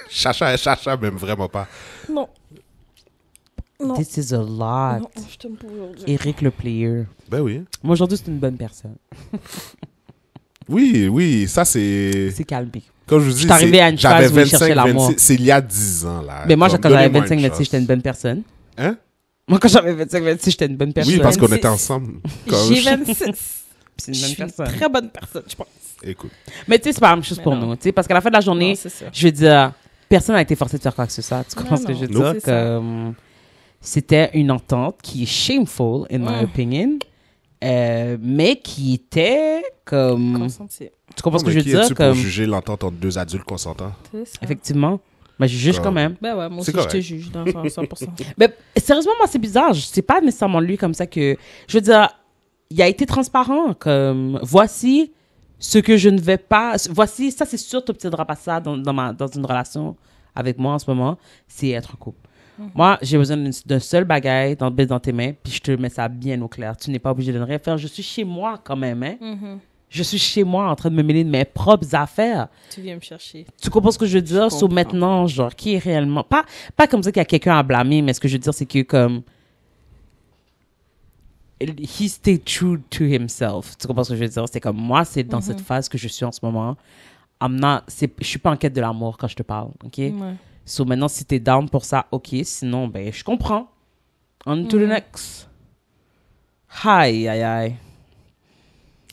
Chacha m'aime vraiment pas. Non. Non. This is a lot. Non, je t'aime pas aujourd'hui. Eric le player. Ben oui. Moi, aujourd'hui, c'est une bonne personne. Oui, ça c'est... C'est calmé. Comme je vous dis, suis arrivé à une j'avais phase où il cherchait l'amour. 26, c'est il y a 10 ans, là. Mais moi, Comme, quand j'avais donnez-moi 25, une 26, chance. j'étais une bonne personne. Hein? Moi, quand j'avais 25, 26, j'étais une bonne personne. Oui, parce qu'on 26. était ensemble. Comme- J'ai 26. C'est une Je bonne suis une personne. très bonne personne, je pense. Écoute. Mais tu sais, c'est pas la même chose Mais pour non. nous. Tu sais, parce qu'à la fin de la journée, Non, c'est ça. je veux dire, personne n'a été forcé de faire quoi que ce soit. Tu comprends ce que je veux non, dire? c'est ça. Comme, c'était une entente qui est shameful, in my opinion, mais qui était comme... Consenti. Tu comprends ce que je veux Qui dire? es-tu Comme, pour juger l'entente entre deux adultes consentants? C'est ça. effectivement. Mais je juge Comme- quand même. Ben ouais, moi aussi, C'est je te correct. juge dans 100%. Mais sérieusement, moi, c'est bizarre. C'est pas nécessairement lui comme ça que... Je veux dire, il a été transparent. Comme, voici ce que je ne vais pas... Voici, ça, c'est sûr, tu n'obtiendras pas ça dans une relation avec moi en ce moment. C'est être en couple. Moi, j'ai besoin d'un seul bagaille dans tes mains, puis je te mets ça bien au clair. Tu n'es pas obligé de ne rien faire. Je suis chez moi quand même, hein. Je suis chez moi en train de me mêler de mes propres affaires. Tu viens me chercher. Tu comprends ce que je veux dire? Je Sur comprends. maintenant, genre, qui est réellement... Pas comme ça qu'il y a quelqu'un à blâmer, mais ce que je veux dire, c'est que comme... He stayed true to himself. Tu comprends ce que je veux dire? C'est comme moi, c'est dans cette phase que je suis en ce moment. Je suis pas en quête de l'amour quand je te parle, OK? Ouais. So maintenant, si t'es down pour ça, OK. Sinon, ben, je comprends. On to the next. Aïe, aïe, aïe.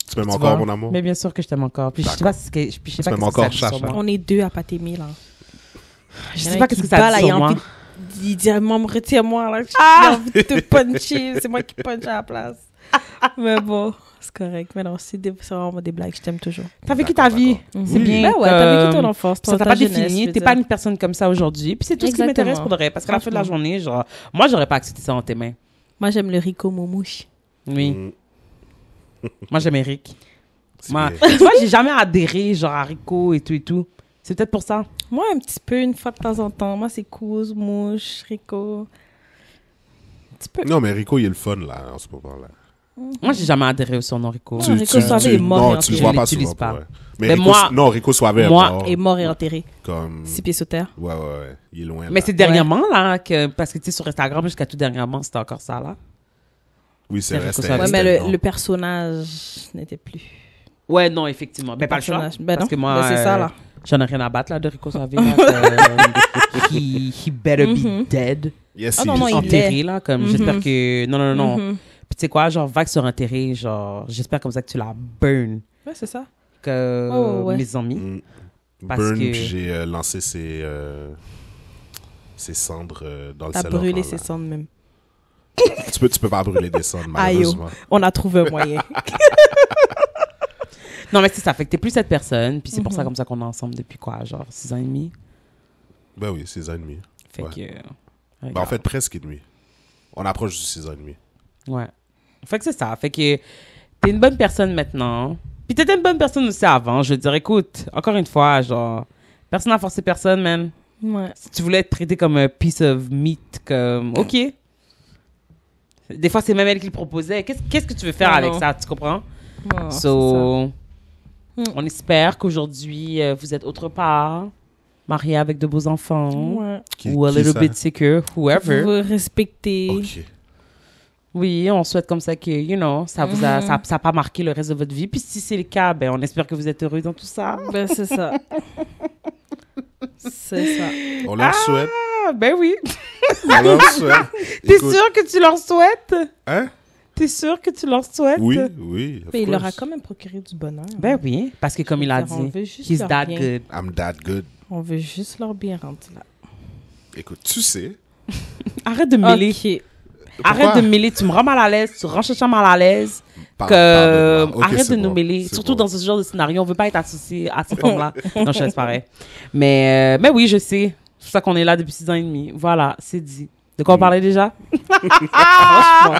Tu m'aimes Tu encore, vois? mon amour? Mais bien sûr que je t'aime encore. Puis je sais D'accord. pas ce que, puis je sais Tu pas m'aimes qu'est-ce que ça encore, dit sur Chacha? moi. On est deux à pas t'aimer, là. Je sais pas qu'est-ce que ça dit là, sur il a moi. envie il dit, maman, retire-moi, là. J'ai envie de te puncher. C'est moi qui punch à la place. Mais bon, c'est correct. Mais non, c'est vraiment des blagues. Je t'aime toujours. T'as vécu ta vie. Mhm. C'est bien. Ben ouais, t'as vécu ton comme- enfance, Ça t'a ta pas jeunesse, je défini. veux T'es dire. pas une personne comme ça aujourd'hui. Puis c'est tout ce qui Exactement. m'intéresse pour de vrai. Parce qu'à la fin de la Franchement. journée, genre, moi, j'aurais pas accepté ça dans tes mains. Moi, j'aime le Rico Momouche. Oui. Mm, Moi, j'aime Eric. c'est Moi, bien. tu vois, j'ai jamais adhéré, genre, à Rico et tout et tout. C'est peut-être pour ça. Moi, un petit peu, une fois de temps en temps. Moi, c'est Kouz, Mouche, Rico. Un petit peu. Non, mais Rico, il est le fun, là, en ce moment-là. Moi, j'ai jamais adhéré au surnom Rico. Non, Rico Suave est mort et non, tu enterré. le vois Je pas l'utilise souvent. pas. pour vrai. Mais Mais Rico, moi- non, Rico Suave est moi- mort. Et mort et enterré. Comme... 6 pieds sous terre. Ouais, il est loin. Mais là. c'est dernièrement, là, que, parce que tu sais, sur Instagram, jusqu'à tout dernièrement, c'était encore ça, là. Oui, c'est c'est vrai. Rico c'était- Suave. Ouais, c'était mais long. le personnage n'était plus. Ouais, non, effectivement. Ben, pas le choix. personnage. Ben parce non, que moi, ben c'est ça, là. J'en ai rien à battre, là, de Rico Suave. là, que, he better be dead. Yes, Ah il non, est- non, il Enterré, là, comme, Mhm. j'espère que... Non. Mhm. Puis tu sais quoi, genre, vague sur enterré, genre, j'espère comme ça que tu la burn, Ouais, c'est ça. que Ouais. mes amis. Mm. Parce Burn, que- puis j'ai lancé ses cendres dans le T'as salon. brûlé ses cendres même. Tu peux pas brûler des cendres, Aïe, oh. malheureusement. On a trouvé un moyen. Non, mais c'est ça, fait que t'es plus cette personne, puis c'est Mhm. pour ça comme ça qu'on est ensemble depuis quoi, genre 6 ans et demi? Ben oui, 6 ans et demi. Fait Ouais. que... Ben, en fait, presque et demi. On approche du 6 ans et demi. Ouais. Fait que c'est ça. Fait que t'es une bonne personne maintenant. Puis t'étais une bonne personne aussi avant. Je veux dire, écoute, encore une fois, genre, personne n'a forcé personne, man. Ouais. Si tu voulais être traité comme un piece of meat, comme, OK. Des fois, c'est même elle qui le proposait. Qu'est-ce que tu veux faire Ah avec non. ça, tu comprends? Ouais, c'est So, Mm. on espère qu'aujourd'hui, vous êtes autre part, marié avec de beaux enfants, ça. Ouais. ou a little ça? bit sicker, whoever. Vous respectez. Ok. Oui, on souhaite comme ça que, you know, ça vous a, Mhm. ça a pas marqué le reste de votre vie. Puis si c'est le cas, ben, on espère que vous êtes heureux dans tout ça. Ben, c'est ça. C'est ça. On leur souhaite. Ah, ben oui. On leur souhaite. T'es Écoute, sûr que tu leur souhaites? Hein? T'es sûr que tu leur souhaites? Oui, oui. of Mais il leur a course. quand même procuré du bonheur. Ben oui, parce que comme il a On dit, veut juste he's leur that bien. good. I'm that good. On veut juste leur bien rendre là. Écoute, tu sais. Arrête de me mêler. Ok. Arrête Pourquoi? de me mêler. Tu me rends mal à l'aise. Tu rends Chacha mal à l'aise. Parle- Que... parle de moi. Ok, Arrête c'est de nous bon. mêler. C'est Surtout bon. dans ce genre de scénario. On veut pas être associé à ces formes-là. Non, je laisse pareil. Mais oui, je sais. C'est pour ça qu'on est là depuis 6 ans et demi. Voilà, c'est dit. De quoi on parlait déjà? Franchement.